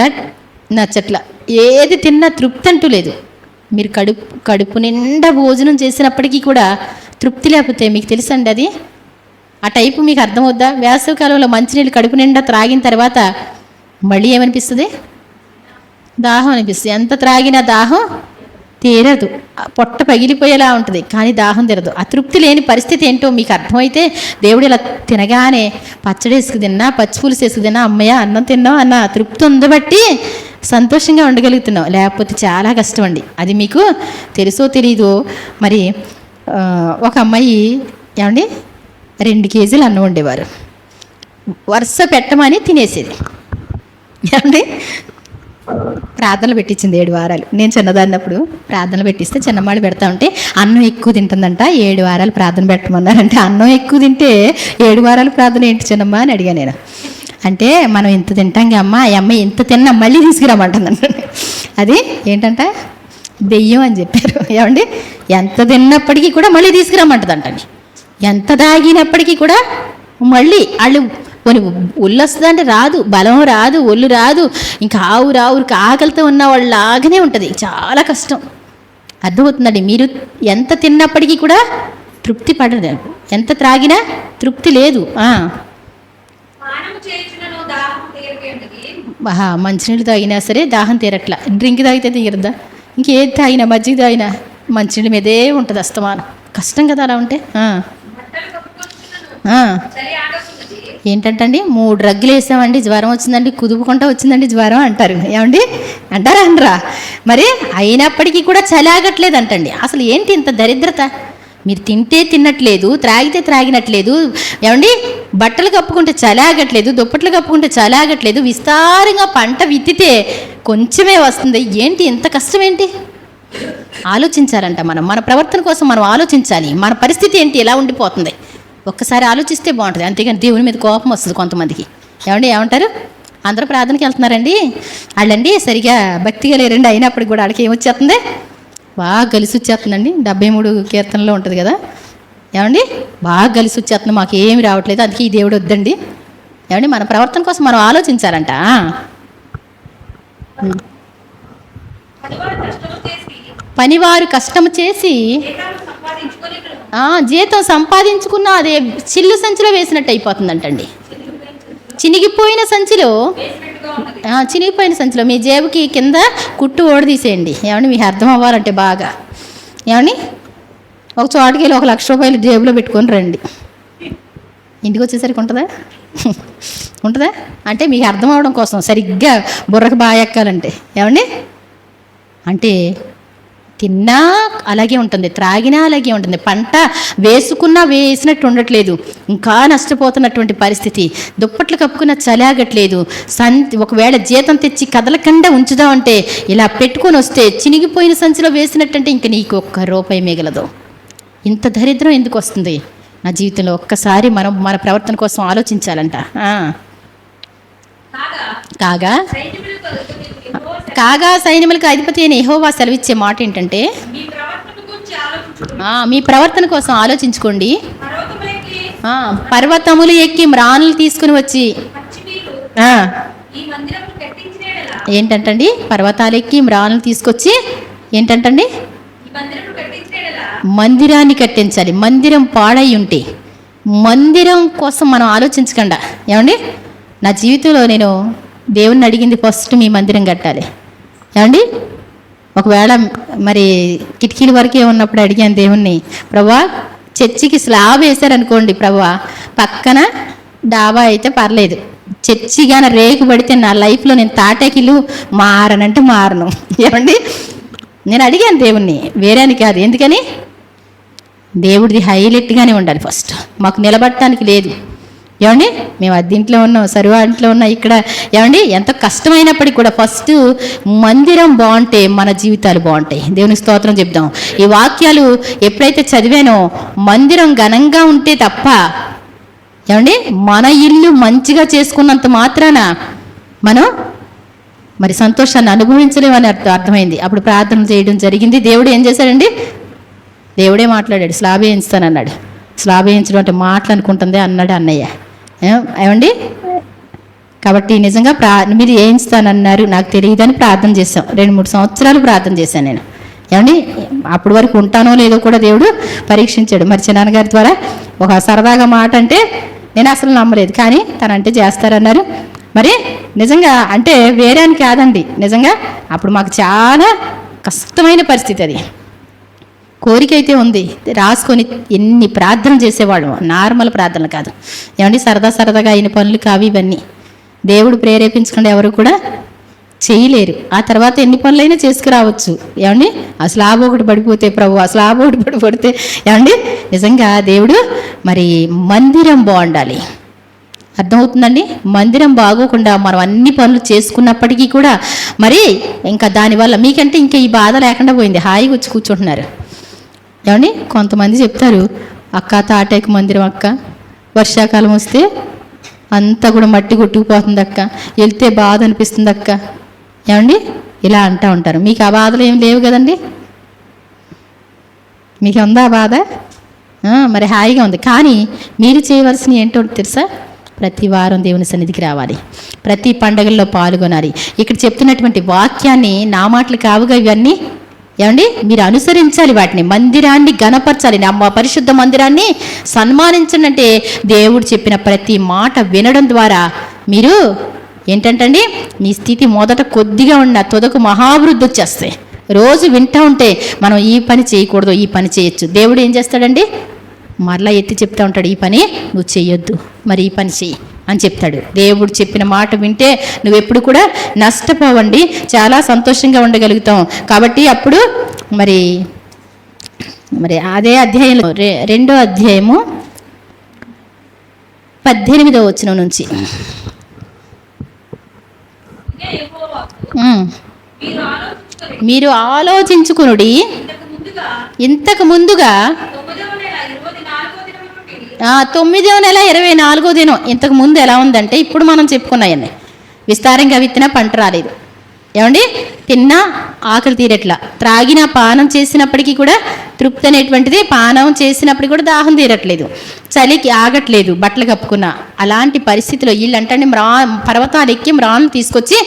నచ్చట్లా, ఏది తిన్నా తృప్తి అంటూ లేదు. మీరు కడుపు నిండా భోజనం చేసినప్పటికీ కూడా తృప్తి లేకపోతే మీకు తెలుసండి అది ఆ టైపు మీకు అర్థమవుద్దా? వేసవి కాలంలో మంచినీళ్ళు కడుపు నిండా త్రాగిన తర్వాత మళ్ళీ ఏమనిపిస్తుంది? దాహం అనిపిస్తుంది. ఎంత త్రాగినా దాహం తీరదు, పొట్ట పగిలిపోయేలా ఉంటుంది, కానీ దాహం తీరదు. ఆ తృప్తి లేని పరిస్థితి ఏంటో మీకు అర్థమైతే దేవుడు ఇలా తినగానే పచ్చడి వేసుకు తిన్నా, పచ్చిపులుసు వేసుకు తిన్నా, అమ్మయ్య అన్నం తిన్నాం అన్న తృప్తి ఉందబట్టి సంతోషంగా ఉండగలుగుతున్నాం. లేకపోతే చాలా కష్టం అండి. అది మీకు తెలుసో తెలీదో మరి ఒక అమ్మాయి ఏమండి 2 కేజీలు అన్నం వండేవారు, వరుస పెట్టమని తినేసేది. ఏమండి ప్రార్థనలు పెట్టించింది 7 వారాలు. నేను చిన్నదాన్నప్పుడు ప్రార్థనలు పెట్టిస్తే చిన్నమ్మాళ్ళు పెడతా ఉంటే అన్నం ఎక్కువ తింటుందంట, 7 వారాలు ప్రార్థన పెట్టమన్నారంటే అన్నం ఎక్కువ తింటే 7 వారాలు ప్రార్థన ఏంటి చిన్నమ్మ అని అడిగా నేను. అంటే మనం ఇంత తింటాం అమ్మ, ఈ అమ్మాయి ఇంత తిన్నా మళ్ళీ తీసుకురామంటుందంట. అది ఏంటంట దెయ్యం అని చెప్పారు. ఏమండి ఎంత తిన్నప్పటికీ కూడా మళ్ళీ తీసుకురామంటుందంటండి, ఎంత తాగినప్పటికీ కూడా మళ్ళీ వాళ్ళు కొన్ని ఒళ్ళు వస్తుందంటే రాదు, బలం రాదు, ఒళ్ళు రాదు, ఇంకా ఆవురికి ఆకలితో ఉన్న వాళ్ళలాగానే ఉంటుంది, చాలా కష్టం. అర్థమవుతుందండి? మీరు ఎంత తిన్నప్పటికీ కూడా తృప్తి పడదు, ఎంత త్రాగినా తృప్తి లేదు. మంచినీళ్ళు తాగినా సరే దాహం తీరట్లా, డ్రింక్ తాగితే తీరద్దా? ఇంకేది తాగినా, మజ్జిగ తాగినా మంచినీళ్ళ మీదే ఉంటుంది అస్తమానం. కష్టం కదా అలా ఉంటే. ఏంటంటండి 3 రగ్గులు వేసామండి జ్వరం వచ్చిందండి, కుదుపుకుంటా వచ్చిందండి జ్వరం అంటారు. ఏమండి అంటారా అనరా? మరి అయినప్పటికీ కూడా చలి ఆగట్లేదు అంటండి. అసలు ఏంటి ఇంత దరిద్రత? మీరు తింటే తిన్నట్లేదు, త్రాగితే త్రాగినట్లేదు, ఏమండి బట్టలు కప్పుకుంటే చలి ఆగట్లేదు, దుప్పట్లు కప్పుకుంటే చలి ఆగట్లేదు, విస్తారంగా పంట విత్తితే కొంచెమే వస్తుంది. ఏంటి ఇంత కష్టం ఏంటి? ఆలోచించాలంట. మన ప్రవర్తన కోసం మనం ఆలోచించాలి. మన పరిస్థితి ఏంటి, ఎలా ఉండిపోతుంది ఒక్కసారి ఆలోచిస్తే బాగుంటుంది. అంతేగాని దేవుని మీద కోపం వస్తుంది కొంతమందికి. ఏమంటారు? అందరూ ప్రార్థనకి వెళ్తున్నారండి, వాళ్ళండి సరిగా భక్తిగా లేరండి, అయినప్పటికి కూడా వాళ్ళకి ఏమొచ్చేస్తుంది? బాగా కలిసి వచ్చేస్తుందండి. 73 కీర్తనలో ఉంటుంది కదా, ఏమండి బాగా కలిసి వచ్చేస్తుంది, మాకు ఏమి రావట్లేదు, అందుకే ఈ దేవుడు వద్దండి. ఏమండి మన ప్రవర్తన కోసం మనం ఆలోచించాలంట. పనివారు కష్టము చేసి జీతం సంపాదించుకున్న అదే చిల్లు సంచిలో వేసినట్టు అయిపోతుందంటండి. చినిగిపోయిన సంచిలో మీ జేబుకి కింద కుట్టు ఓడదీసేయండి. ఏమండి మీకు అర్థం అవ్వాలంటే బాగా. ఏమండి ఒక చోటుకి వెళ్ళి 1 లక్ష రూపాయలు జేబులో పెట్టుకొని రండి, ఇంటికి వచ్చేసరికి ఉంటుందా? అంటే మీకు అర్థం అవడం కోసం సరిగ్గా బుర్రకు బాగా ఎక్కాలంటే. ఏమండి అంటే తిన్నా అలాగే ఉంటుంది, త్రాగినా అలాగే ఉంటుంది, పంట వేసుకున్నా వేసినట్టు ఉండట్లేదు, ఇంకా నష్టపోతున్నటువంటి పరిస్థితి, దుప్పట్లు కప్పుకున్న చలాగట్లేదు. ఒకవేళ జీతం తెచ్చి కదలకుండా ఉంచుదామంటే ఇలా పెట్టుకొని వస్తే చినిగిపోయిన సంచిలో వేసినట్టంటే ఇంక నీకు 1 రూపాయి మిగలదు. ఇంత దరిద్రం ఎందుకు వస్తుంది నా జీవితంలో? ఒక్కసారి మనం మన ప్రవర్తన కోసం ఆలోచించాలంట. కాగా సైన్యములకు అధిపతి అయిన యెహోవా సెలవిచ్చే మాట ఏంటంటే, మీ ప్రవర్తన కోసం ఆలోచించుకోండి. పర్వతములు ఎక్కి మ్రానులు తీసుకుని వచ్చి ఏంటంటండి, పర్వతాలు ఎక్కి మ్రానులు తీసుకొచ్చి ఏంటంటండి, మందిరాన్ని కట్టించాలి. మందిరం పాడై ఉంటే మందిరం కోసం మనం ఆలోచించకుండా, ఏమండి నా జీవితంలో నేను దేవుణ్ణి అడిగింది ఫస్ట్ మీ మందిరం కట్టాలి. ఏమండి ఒకవేళ మరి కిటికీల వరకే ఉన్నప్పుడు అడిగాను దేవుణ్ణి, ప్రభువా చర్చికి స్లాబ్ వేశారనుకోండి, ప్రభువా పక్కన డాబా అయితే పర్లేదు, చర్చిగాన రేకు పడితే నా లైఫ్లో నేను తాటాకిలు మారనంటే మారను. ఏమండి నేను అడిగాను దేవుణ్ణి, వేరే అని కాదు. ఎందుకని దేవుడిది హైలైట్గానే ఉండాలి ఫస్ట్, మాకు నిలబడటానికి లేదు. ఏమండి మేము అద్దీంట్లో ఉన్నాం, సరువాంట్లో ఉన్నాం, ఇక్కడ ఏమండి ఎంత కష్టమైనప్పటికీ కూడా ఫస్ట్ మందిరం బాగుంటే మన జీవితాలు బాగుంటాయి. దేవునికి స్తోత్రం చెప్దాం. ఈ వాక్యాలు ఎప్పుడైతే చదివానో మందిరం ఘనంగా ఉంటే తప్ప, ఏమండి మన ఇల్లు మంచిగా చేసుకున్నంత మాత్రాన మనం మరి సంతోషాన్ని అనుభవించలేమని అర్థమైంది. అప్పుడు ప్రార్థన చేయడం జరిగింది. దేవుడు ఏం చేశాడండి, దేవుడే మాట్లాడాడు, స్లాబ్ వేయించుతానన్నాడు. స్లాబ్ వేయించడం అంటే మాటలు అనుకుంటుందే అన్నాడు అన్నయ్య. ఏమండి కాబట్టి నిజంగా మీరు వేయించుతానన్నారు, నాకు తెలియదని ప్రార్థన చేశాం. 2-3 సంవత్సరాలు ప్రార్థన చేశాను నేను. ఏమండి అప్పటి వరకు ఉంటానో లేదో కూడా దేవుడు పరీక్షించాడు. మరి చిన్నాన్నగారి ద్వారా ఒక సరదాగా మాట అంటే నేను అసలు నమ్మలేదు, కానీ తనంటే చేస్తారన్నారు. మరి నిజంగా అంటే వేరే అని కాదండి, నిజంగా అప్పుడు మాకు చాలా కష్టమైన పరిస్థితి. అది కోరిక అయితే ఉంది, రాసుకొని ఎన్ని ప్రార్థన చేసేవాడు, నార్మల్ ప్రార్థనలు కాదు. ఏమండి సరదాగా అయిన పనులు కావి ఇవన్నీ. దేవుడు ప్రేరేపించకుండా ఎవరు కూడా చేయలేరు. ఆ తర్వాత ఎన్ని పనులైనా చేసుకురావచ్చు. ఏమండి ఆ స్లాబ్ ఒకటి పడిపోతే, ప్రభు ఆ స్లాబ్ ఒకటి పడిపోతే, ఏమండి నిజంగా దేవుడు మరి మందిరం బాగుండాలి. అర్థమవుతుందండి. మందిరం బాగోకుండా మనం అన్ని పనులు చేసుకున్నప్పటికీ కూడా మరి ఇంకా దానివల్ల మీకంటే ఇంకా ఈ బాధ లేకుండా పోయింది, హాయిగా వచ్చి కూర్చుంటున్నారు. ఏమండి కొంతమంది చెప్తారు, అక్క తాటాకు మందిరం అక్క, వర్షాకాలం వస్తే అంతా కూడా మట్టి కొట్టుకుపోతుంది అక్క, వెళ్తే బాధ అనిపిస్తుంది అక్క. ఏమండి ఇలా అంటూ ఉంటారు. మీకు ఆ బాధలు ఏం లేవు కదండి, మీకు ఉందా ఆ బాధ? మరి హాయిగా ఉంది. కానీ మీరు చేయవలసినవి ఏంటో తెలుసా, ప్రతి వారం దేవుని సన్నిధికి రావాలి, ప్రతి పండగల్లో పాల్గొనాలి. ఇక్కడ చెప్తున్నటువంటి వాక్యాన్ని నా మాటలు కావుగా ఇవన్నీ, ఏమండి మీరు అనుసరించాలి వాటిని. మందిరాన్ని ఘనపరచాలి, మా పరిశుద్ధ మందిరాన్ని సన్మానించండి. అంటే దేవుడు చెప్పిన ప్రతి మాట వినడం ద్వారా మీరు ఏంటంటండి మీ స్థితి మొదట కొద్దిగా ఉన్న తొదకు మహాభివృద్ధి వచ్చేస్తాయి. రోజు వింటూ ఉంటే మనం ఈ పని చేయకూడదు, ఈ పని చేయొచ్చు. దేవుడు ఏం చేస్తాడండి, మరలా ఎత్తి చెప్తా ఉంటాడు, ఈ పని నువ్వు చేయొద్దు, మరి ఈ పని చెయ్యి అని చెప్తాడు. దేవుడు చెప్పిన మాట వింటే నువ్వెప్పుడు కూడా నష్టపోవండి, చాలా సంతోషంగా ఉండగలుగుతాం. కాబట్టి అప్పుడు మరి అదే అధ్యాయంలో 2వ అధ్యాయము 18వ వచనం నుంచి మీరు ఆలోచించుకునుడి, ఇంతకు ముందుగా 9వ నెల 24వ దినం. ఇంతకు ముందు ఎలా ఉందంటే ఇప్పుడు మనం చెప్పుకున్నాయన్నీ, విస్తారంగా విత్తినా పంట రాలేదు. ఏమండి తిన్నా ఆకలి తీరట్లా, త్రాగిన పానం చేసినప్పటికీ కూడా తృప్తి అనేటువంటిది, పానం చేసినప్పటికీ కూడా దాహం తీరట్లేదు, చలికి ఆగట్లేదు, బట్టలు కప్పుకున్నా. అలాంటి పరిస్థితిలో వీళ్ళంటే పర్వతాలు ఎక్కి మ్రాను తీసుకొచ్చి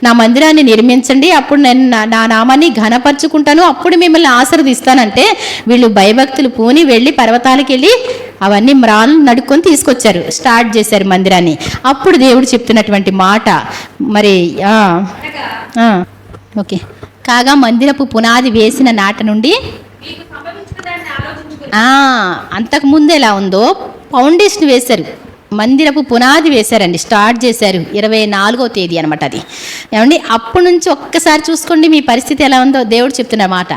నా మందిరాన్ని నిర్మించండి, అప్పుడు నేను నా నామాన్ని ఘనపరుచుకుంటాను, అప్పుడు మిమ్మల్ని ఆశీర్వదిస్తానంటే వీళ్ళు భయభక్తులు పూని వెళ్ళి పర్వతాలకు వెళ్ళి అవన్నీ మ్రాను నడుక్కొని తీసుకొచ్చారు, స్టార్ట్ చేశారు మందిరాన్ని. అప్పుడు దేవుడు చెప్తున్నటువంటి మాట మరి ఓకే, కాగా మందిరపు పునాది వేసిన నాట నుండి అంతకుముందు ఎలా ఉందో ఫౌండేషన్ వేశారు, మందిరపు పునాది వేశారండి, స్టార్ట్ చేశారు 24వ తేదీ అనమాట అది. ఏమండి అప్పటి నుంచి ఒక్కసారి చూసుకోండి మీ పరిస్థితి ఎలా ఉందో. దేవుడు చెప్తున్న మాట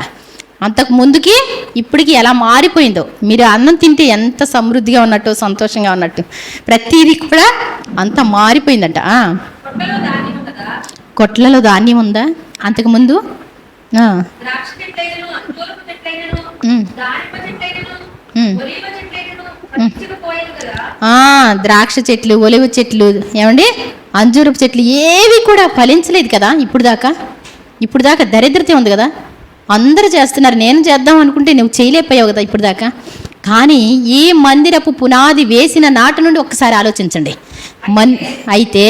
అంతకు ముందుకి ఇప్పటికి ఎలా మారిపోయిందో. మీరు అన్నం తింటే ఎంత సమృద్ధిగా ఉన్నట్టు, సంతోషంగా ఉన్నట్టు, ప్రతిదీ కూడా అంత మారిపోయిందంట. కొట్లలో ధాన్యం ఉందా అంతకుముందు? ద్రాక్ష చెట్లు, ఒలివ చెట్లు, ఏమండి అంజూరపు చెట్లు ఏవి కూడా ఫలించలేదు కదా ఇప్పుడు దాకా. ఇప్పుడు దాకా దరిద్రత ఉంది కదా, అందరూ చేస్తున్నారు, నేను చేద్దాం అనుకుంటే నువ్వు చేయలేకపోయావు కదా ఇప్పుడు దాకా. కానీ ఈ మందిరపు పునాది వేసిన నాటి నుండి ఒక్కసారి ఆలోచించండి. అయితే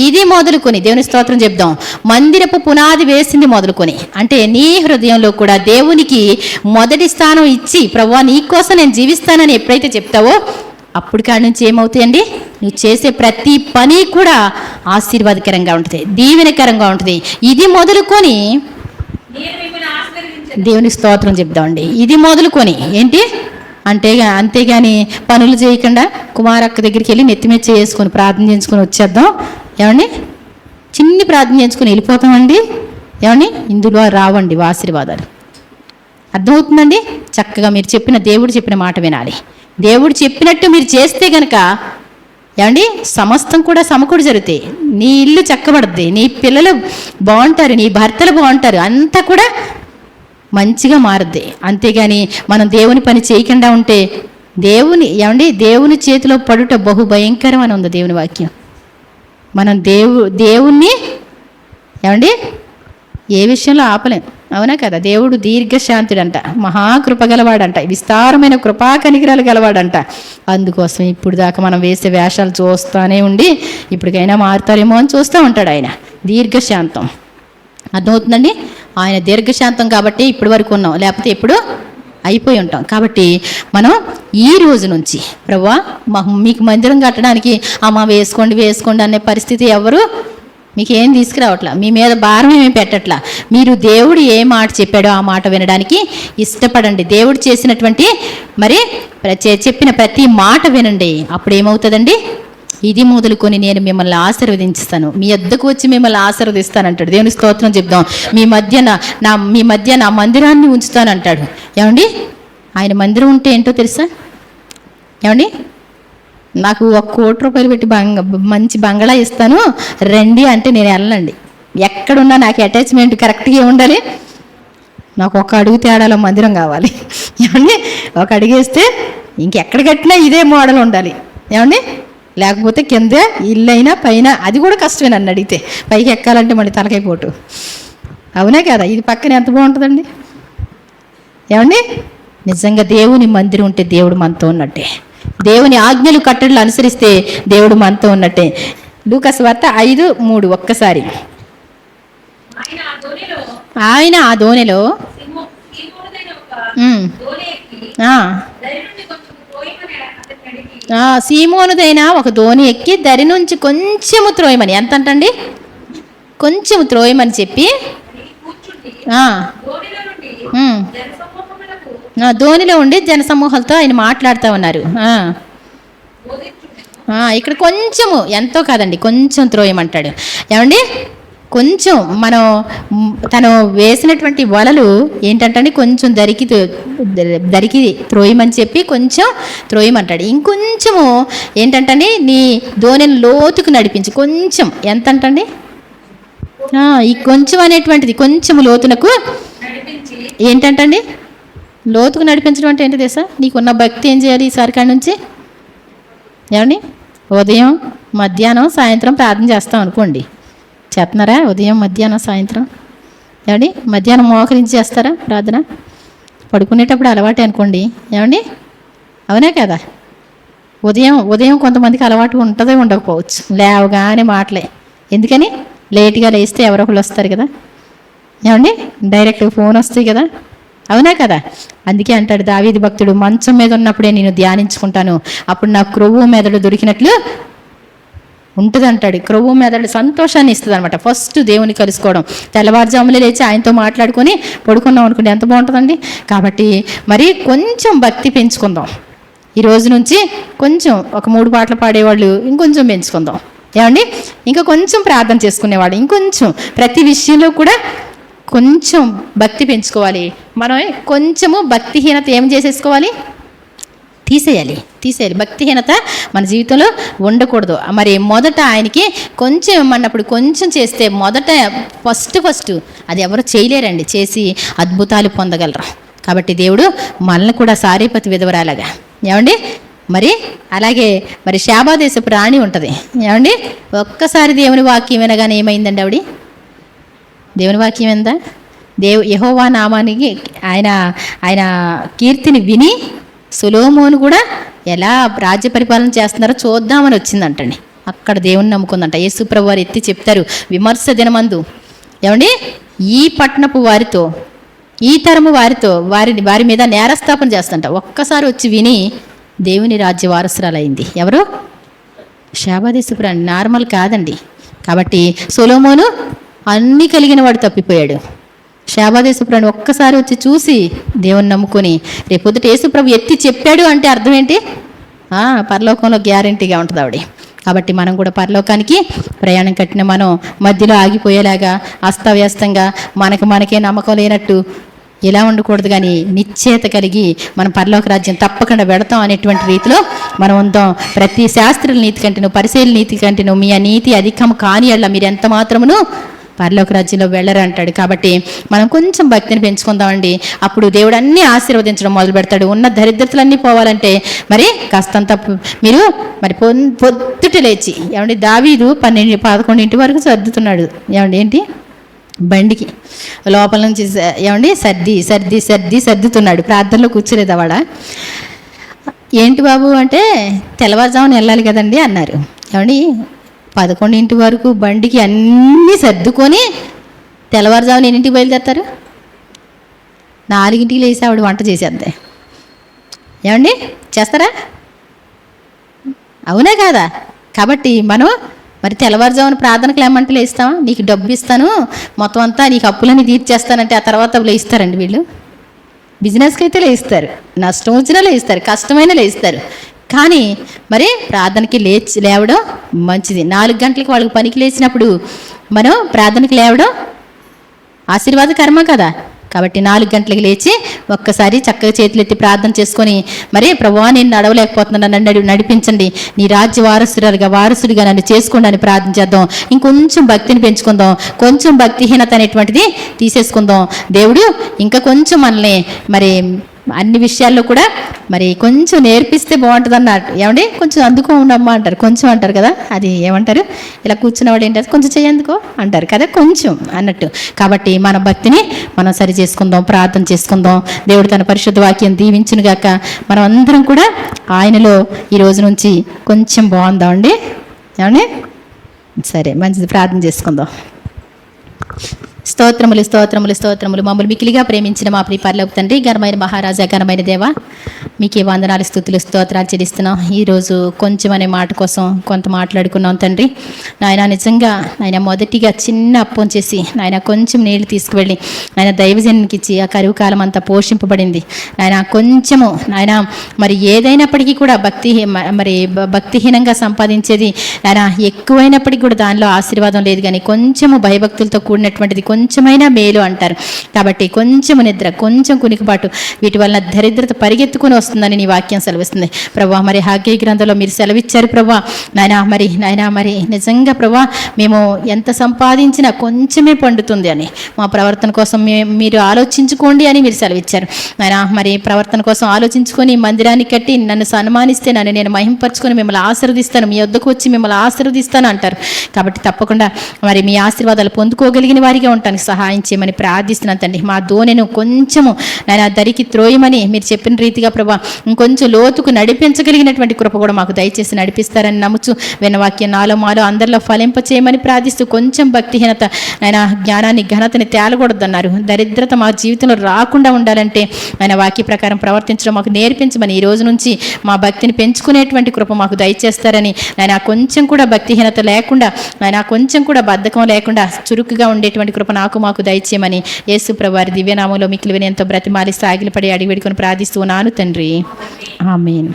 ఇది మొదలుకొని దేవుని స్తోత్రం చెప్దాం. మందిరపు పునాది వేసింది మొదలుకొని అంటే నీ హృదయంలో కూడా దేవునికి మొదటి స్థానం ఇచ్చి, ప్రభువా నీ కోసం నేను జీవిస్తానని ఎప్పుడైతే చెప్తావో అప్పుడు కాడి నుంచి ఏమవుతాయండి, నువ్వు చేసే ప్రతి పని కూడా ఆశీర్వాదకరంగా ఉంటుంది, దీవెనకరంగా ఉంటుంది. ఇది మొదలుకొని దేవుని స్తోత్రం చెప్దామండి. ఇది మొదలుకొని ఏంటి అంటే అంతేగాని పనులు చేయకుండా కుమారక్క దగ్గరికి వెళ్ళి నెత్తిమీద చేసుకొని ప్రార్థన చేసుకొని వచ్చేద్దాం ఏమండి, చిన్ని ప్రార్థన చేసుకొని వెళ్ళిపోతామండి ఏమండి, ఇందులో రావండి ఆశీర్వాదాలు. అర్థమవుతుందండి? చక్కగా మీరు చెప్పిన దేవుడు చెప్పిన మాట వినాలి. దేవుడు చెప్పినట్టు మీరు చేస్తే కనుక ఏమండి సమస్తం కూడా సమకూడి జరుగుతాయి. నీ ఇల్లు చక్కబడుద్ది, నీ పిల్లలు బాగుంటారు, నీ భర్తలు బాగుంటారు, అంతా కూడా మంచిగా మారుద్ది. అంతేగాని మనం దేవుని పని చేయకుండా ఉంటే దేవుని చేతిలో పడుట బహు భయంకరం అని ఉంది దేవుని వాక్యం. మనం దేవుణ్ణి ఏమండి ఏ విషయంలో ఆపలేం, అవునా కదా? దేవుడు దీర్ఘశాంతుడంట, మహాకృప గలవాడంట, విస్తారమైన కృపా కనికరాలు గలవాడంట. అందుకోసం ఇప్పుడు దాకా మనం వేసే వేషాలు చూస్తూనే ఉండి ఇప్పటికైనా మారుతారేమో అని చూస్తూ ఉంటాడు ఆయన. దీర్ఘశాంతం అర్థమవుతుందండి? ఆయన దీర్ఘశాంతం కాబట్టి ఇప్పటి వరకు ఉన్నాం, లేకపోతే ఎప్పుడు అయిపోయి ఉంటాం. కాబట్టి మనం ఈ రోజు నుంచి ప్రభువా మీకు మందిరం కట్టడానికి అమ్మ వేసుకోండి అనే పరిస్థితి ఎవరు మీకేం తీసుకురావట్లా, మీ మీద భారం ఏమీ పెట్టట్లా. మీరు దేవుడు ఏ మాట చెప్పాడో ఆ మాట వినడానికి ఇష్టపడండి. దేవుడు చేసినటువంటి చెప్పిన ప్రతి మాట వినండి. అప్పుడు ఏమవుతుందండి, ఇది మొదలుకొని నేను మిమ్మల్ని ఆశీర్వదించుతాను, మీ వద్దకు వచ్చి మిమ్మల్ని ఆశీర్వదిస్తానంటాడు. దేవుని స్తోత్రం చెప్దాం. మీ మధ్య నా మందిరాన్ని ఉంచుతానంటాడు. ఏమండి ఆయన మందిరం ఉంటే ఏంటో తెలుసా ఏమండి, నాకు 1 కోటి రూపాయలు పెట్టి మంచి బంగళా ఇస్తాను రండి అంటే నేను వెళ్ళండి. ఎక్కడున్నా నాకు అటాచ్మెంట్ కరెక్ట్గా ఉండాలి. నాకు 1 అడుగు తేడాలో మందిరం కావాలి ఏమండి. 1 అడిగేస్తే ఇంకెక్కడ కట్టినా ఇదే మోడల్ ఉండాలి ఏమండి. లేకపోతే కింద ఇల్లు అయినా పైన అది కూడా కష్టమే నన్ను అడిగితే. పైకి ఎక్కాలంటే మళ్ళీ తలకాయ పోటు, అవునే కదా? ఇది పక్కన ఎంత బాగుంటుందండి ఏమండి. నిజంగా దేవుని మందిరం ఉంటే దేవుడు మనతో ఉన్నట్టే, దేవుని ఆజ్ఞలు కట్టడలు అనుసరిస్తే దేవుడు మనతో ఉన్నట్టే. లూకాసు వార్త 5:3 ఒక్కసారి. ఆయన ఆ దోణిలో సీమోనుదైన ఒక దోణి ఎక్కి దరి నుంచి కొంచెము త్రోయమని, ఎంత అంటండి, కొంచెము త్రోయమని చెప్పి ధోనిలో ఉండి జనసమూహాలతో ఆయన మాట్లాడుతూ ఉన్నారు. ఇక్కడ కొంచెము ఎంతో కాదండి, కొంచెం త్రోయమంటాడు ఏమండి. కొంచెం తను వేసినటువంటి వలలు ఏంటంటే కొంచెం దరికి త్రోయమని చెప్పి కొంచెం త్రోయమంటాడు. ఇంకొంచెము ఏంటంటే నీ ధోనిని లోతుకు నడిపించి కొంచెం ఎంత అంటండి, ఈ కొంచెం అనేటువంటిది కొంచెం లోతునకు ఏంటంటండి, లోతుకు నడిపించడం అంటే ఏంటి తెలుసా? నీకున్న భక్తి ఏం చేయాలి ఈసారి కాడి నుంచి ఏమండి, ఉదయం మధ్యాహ్నం సాయంత్రం ప్రార్థన చేస్తాం అనుకోండి, చేస్తున్నారా? ఉదయం మధ్యాహ్నం సాయంత్రం ఏమండి, మధ్యాహ్నం మోకరించి చేస్తారా ప్రార్థన? పడుకునేటప్పుడు అలవాటే అనుకోండి ఏమండి, అవునే కదా? ఉదయం కొంతమందికి అలవాటు ఉంటుందో ఉండకపోవచ్చు, లేవగానే మాటలే. ఎందుకని? లేట్గా లేస్తే ఎవరో ఒకళ్ళు వస్తారు కదా ఏమండి, డైరెక్ట్గా ఫోన్ వస్తాయి కదా, అవునా కదా? అందుకే అంటాడు దావీదు భక్తుడు, మంచం మీద ఉన్నప్పుడే నేను ధ్యానించుకుంటాను, అప్పుడు నాకు క్రొవ్వు మెదడు దొరికినట్లు ఉంటుంది అంటాడు. క్రొవ్వు మెదడు సంతోషాన్ని ఇస్తుంది అనమాట. ఫస్ట్ దేవుని కలుసుకోవడం, తెల్లవారుజాములే లేచి ఆయనతో మాట్లాడుకొని పడుకున్నాం అనుకుంటే ఎంత బాగుంటుందండి. కాబట్టి కొంచెం భక్తి పెంచుకుందాం. ఈ రోజు నుంచి కొంచెం ఒక 3 పాటలు పాడేవాళ్ళు ఇంకొంచెం పెంచుకుందాం ఏమండి. ఇంకా కొంచెం ప్రార్థన చేసుకునేవాళ్ళు ఇంకొంచెం, ప్రతి విషయంలో కూడా కొంచెం భక్తి పెంచుకోవాలి. మనం కొంచెము భక్తిహీనత ఏం చేసేసుకోవాలి, తీసేయాలి. భక్తిహీనత మన జీవితంలో ఉండకూడదు. మొదట ఆయనకి కొంచెం ఇమ్మన్నప్పుడు కొంచెం చేస్తే మొదట ఫస్ట్ అది ఎవరు చేయలేరండి, చేసి అద్భుతాలు పొందగలరు. కాబట్టి దేవుడు మనల్ని కూడా సారీపతి విధవరాలాగా ఏమండి అలాగే శాబాదేశపు రాణి ఉంటుంది ఏమండి. ఒక్కసారి దేవుని వాక్యం వినగానే ఏమైందండి, దేవుని వాక్యం ఏందా? యెహోవా నామానికి ఆయన ఆయన కీర్తిని విని సొలొమోను కూడా ఎలా రాజ్య పరిపాలన చేస్తున్నారో చూద్దామని వచ్చిందంటండి. అక్కడ దేవుని నమ్ముకుందంట. యేసుప్రభు వారు ఎత్తి చెప్తారు విమర్శ దినమందు, ఏమండి, ఈ పట్టణపు వారితో, ఈ తరము వారితో వారి మీద నేరస్థాపన చేస్తుంట. ఒక్కసారి వచ్చి విని దేవుని రాజ్య వారసురాలైంది. ఎవరు? శాబాదేశపురాణి, నార్మల్ కాదండి. కాబట్టి సొలొమోను అన్నీ కలిగిన వాడు తప్పిపోయాడు. శాబాదేశపురాణి ఒక్కసారి వచ్చి చూసి దేవుని నమ్ముకొని రేపొద్దుట యేసుప్రభు ఎత్తి చెప్పాడు అంటే అర్థం ఏంటి? పరలోకంలో గ్యారెంటీగా ఉంటుంది ఆవిడ. కాబట్టి మనం కూడా పరలోకానికి ప్రయాణం కట్టిన మనం మధ్యలో ఆగిపోయేలాగా అస్తవ్యస్తంగా మనకే నమ్మకం లేనట్టు ఎలా ఉండకూడదు, కానీ నిశ్చయత కలిగి మనం పరలోక రాజ్యం తప్పకుండా పెడతాం అనేటువంటి రీతిలో మనం ఉందాం. ప్రతి శాస్త్రుల నీతి కంటేను పరిశీలన నీతి కంటేను మీ నీతి అధికం కాని అలా మీరు ఎంత మాత్రమును పరలోక రాజ్యంలో వెళ్ళరు అంటాడు. కాబట్టి మనం కొంచెం భక్తిని పెంచుకుందామండి. అప్పుడు దేవుడు అన్నీ ఆశీర్వదించడం మొదలు పెడతాడు. ఉన్న దరిద్రతలన్నీ పోవాలంటే మరి కాస్తంత మీరు మరి పొద్దుట లేచి, ఏమండి, దావీదు 11 వరకు సర్దుతున్నాడు. ఏమండి, ఏంటి బండికి లోపల నుంచి, ఏమండి, సర్దుతున్నాడు. ప్రార్థనలో కూర్చోలేదు వాడ. ఏంటి బాబు అంటే తెల్లవారుజామున వెళ్ళాలి కదండి అన్నారు. ఏమండి, 11 వరకు బండికి అన్నీ సర్దుకొని తెల్లవారుజామున ఎన్నింటికి బయలుదేరుతారు? 4 లేసి ఆవిడ వంట చేసేద్దాం. ఏమండి, చేస్తారా? అవునా కాదా? కాబట్టి మనం మరి తెల్లవారుజామున ప్రార్థనకు లేమంటే లేస్తామా? నీకు డబ్బు ఇస్తాను, మొత్తం అంతా నీకు అప్పులని తీర్చేస్తానంటే ఆ తర్వాత లేస్తారండి వీళ్ళు. బిజినెస్కి అయితే లేస్తారు, నష్టం వచ్చినా లేస్తారు, కష్టమైనా లేస్తారు. కానీ మరి ప్రార్థనకి లేవడం మంచిది. 4 గంటలకు వాళ్ళకి పనికి లేచినప్పుడు మనం ప్రార్థనకి లేవడం ఆశీర్వాదకరమ కదా. కాబట్టి 4 గంటలకు లేచి ఒక్కసారి చక్కగా చేతులు ఎత్తి ప్రార్థన చేసుకొని, మరి ప్రభువా నేను నడవలేకపోతున్నాను, నన్ను నడిపించండి, నీ రాజ్య వారసుడిగా నన్ను చేసుకోండి అని ప్రార్థన చేద్దాం. ఇంకొంచెం భక్తిని పెంచుకుందాం, కొంచెం భక్తిహీనత అనేటువంటిది తీసేసుకుందాం. దేవుడు ఇంకా కొంచెం మనల్ని మరి అన్ని విషయాల్లో కూడా మరి కొంచెం నేర్పిస్తే బాగుంటుంది అన్నట్టు. ఏమండి, కొంచెం అందుకో ఉండమ్మా అంటారు, కొంచెం అంటారు కదా, అది ఏమంటారు, ఇలా కూర్చున్నవాడు ఏంటంటే కొంచెం చేయందుకో అంటారు కదా, కొంచెం అన్నట్టు. కాబట్టి మన భక్తిని మనం సరి చేసుకుందాం, ప్రార్థన చేసుకుందాం. దేవుడు తన పరిశుద్ధ వాక్యం దీవించును గాక. మనం అందరం కూడా ఆయనలో ఈ రోజు నుంచి కొంచెం బాగుందామండి. ఏమండి, సరే, మంచిది, ప్రార్థన చేసుకుందాం. స్తోత్రములు స్తోత్రములు స్తోత్రములు. మమ్మల్ని మికిలిగా ప్రేమించిన మా ప్రియ పరలోక తండ్రి, ఘనమైన మహారాజా, ఘనమైన దేవ, మీకే వందనాలు, స్తుతులు, స్తోత్రాలు చెల్లిస్తున్నాం. ఈరోజు కొంచెం అనే మాట కోసం కొంత మాట్లాడుకున్నాం తండ్రి. నాయన నిజంగా నాయన మొదటిగా చిన్న అప్పం చేసి నాయన కొంచెం నీళ్లు తీసుకువెళ్ళి ఆయన దైవజనానికి ఇచ్చి ఆ కరువు కాలం అంతా పోషింపబడింది. నాయన కొంచెము నాయన మరి ఏదైనప్పటికీ కూడా భక్తిహీనంగా సంపాదించేది నాయన ఎక్కువైనప్పటికీ కూడా దానిలో ఆశీర్వాదం లేదు. కానీ కొంచెము భయభక్తులతో కూడినటువంటిది కొంచెమైనా మేలు అంటారు. కాబట్టి కొంచెము నిద్ర, కొంచెం కునికిపాటు, వీటి వలన దరిద్రత పరిగెత్తుకుని వస్తుందని నీ వాక్యం సెలవిస్తుంది ప్రభా. మరి హగ్గై గ్రంథంలో మీరు సెలవిచ్చారు ప్రభా. నాయనా మరి నిజంగా ప్రభా, మేము ఎంత సంపాదించినా కొంచెమే పండుతుంది అని, మా ప్రవర్తన కోసం మీరు ఆలోచించుకోండి అని మీరు సెలవిచ్చారు నాయనా. మరి ప్రవర్తన కోసం ఆలోచించుకొని మందిరాన్ని కట్టి నన్ను సన్మానిస్తే నన్ను నేను మహింపరచుకొని మిమ్మల్ని ఆశీర్వదిస్తాను, మీ వద్దకు వచ్చి మిమ్మల్ని ఆశీర్వదిస్తాను అంటారు. కాబట్టి తప్పకుండా మరి మీ ఆశీర్వాదాలు పొందుకోగలిగిన వారిగా ఉంటానికి సహాయం చేయమని ప్రార్థిస్తున్నాను తండ్రి. మా దోణెను కొంచెము నాయన దరికి త్రోయమని మీరు చెప్పిన రీతిగా ప్రభా ఇంకొంచెం లోతుకు నడిపించగలిగినటువంటి కృప కూడా మాకు దయచేసి నడిపిస్తారని నమ్ముచు విన్నవాక్యం నాలో మాలో అందరిలో ఫలింప చేయమని ప్రార్థిస్తూ, కొంచెం భక్తిహీనత నాయన జ్ఞానాన్ని ఘనతని తేలకూడదన్నారు. దరిద్రత మా జీవితంలో రాకుండా ఉండాలంటే ఆయన వాక్య ప్రకారం ప్రవర్తించడం మాకు నేర్పించమని, ఈ రోజు నుంచి మా భక్తిని పెంచుకునేటువంటి కృప మాకు దయచేస్తారని నాయన, కొంచెం కూడా భక్తిహీనత లేకుండా నాయన, కొంచెం కూడా బద్ధకం లేకుండా చురుకుగా ఉండేటువంటి కృప మాకు దయచేయమని యేసు ప్రభువారి దివ్యనామంలో మిక్కిలి వినయంతో బ్రతిమాలి సాగిలపడి అడిగి వేడుకొని ప్రార్థిస్తూ ఉన్నాను తండ్రి. ఆమేన్.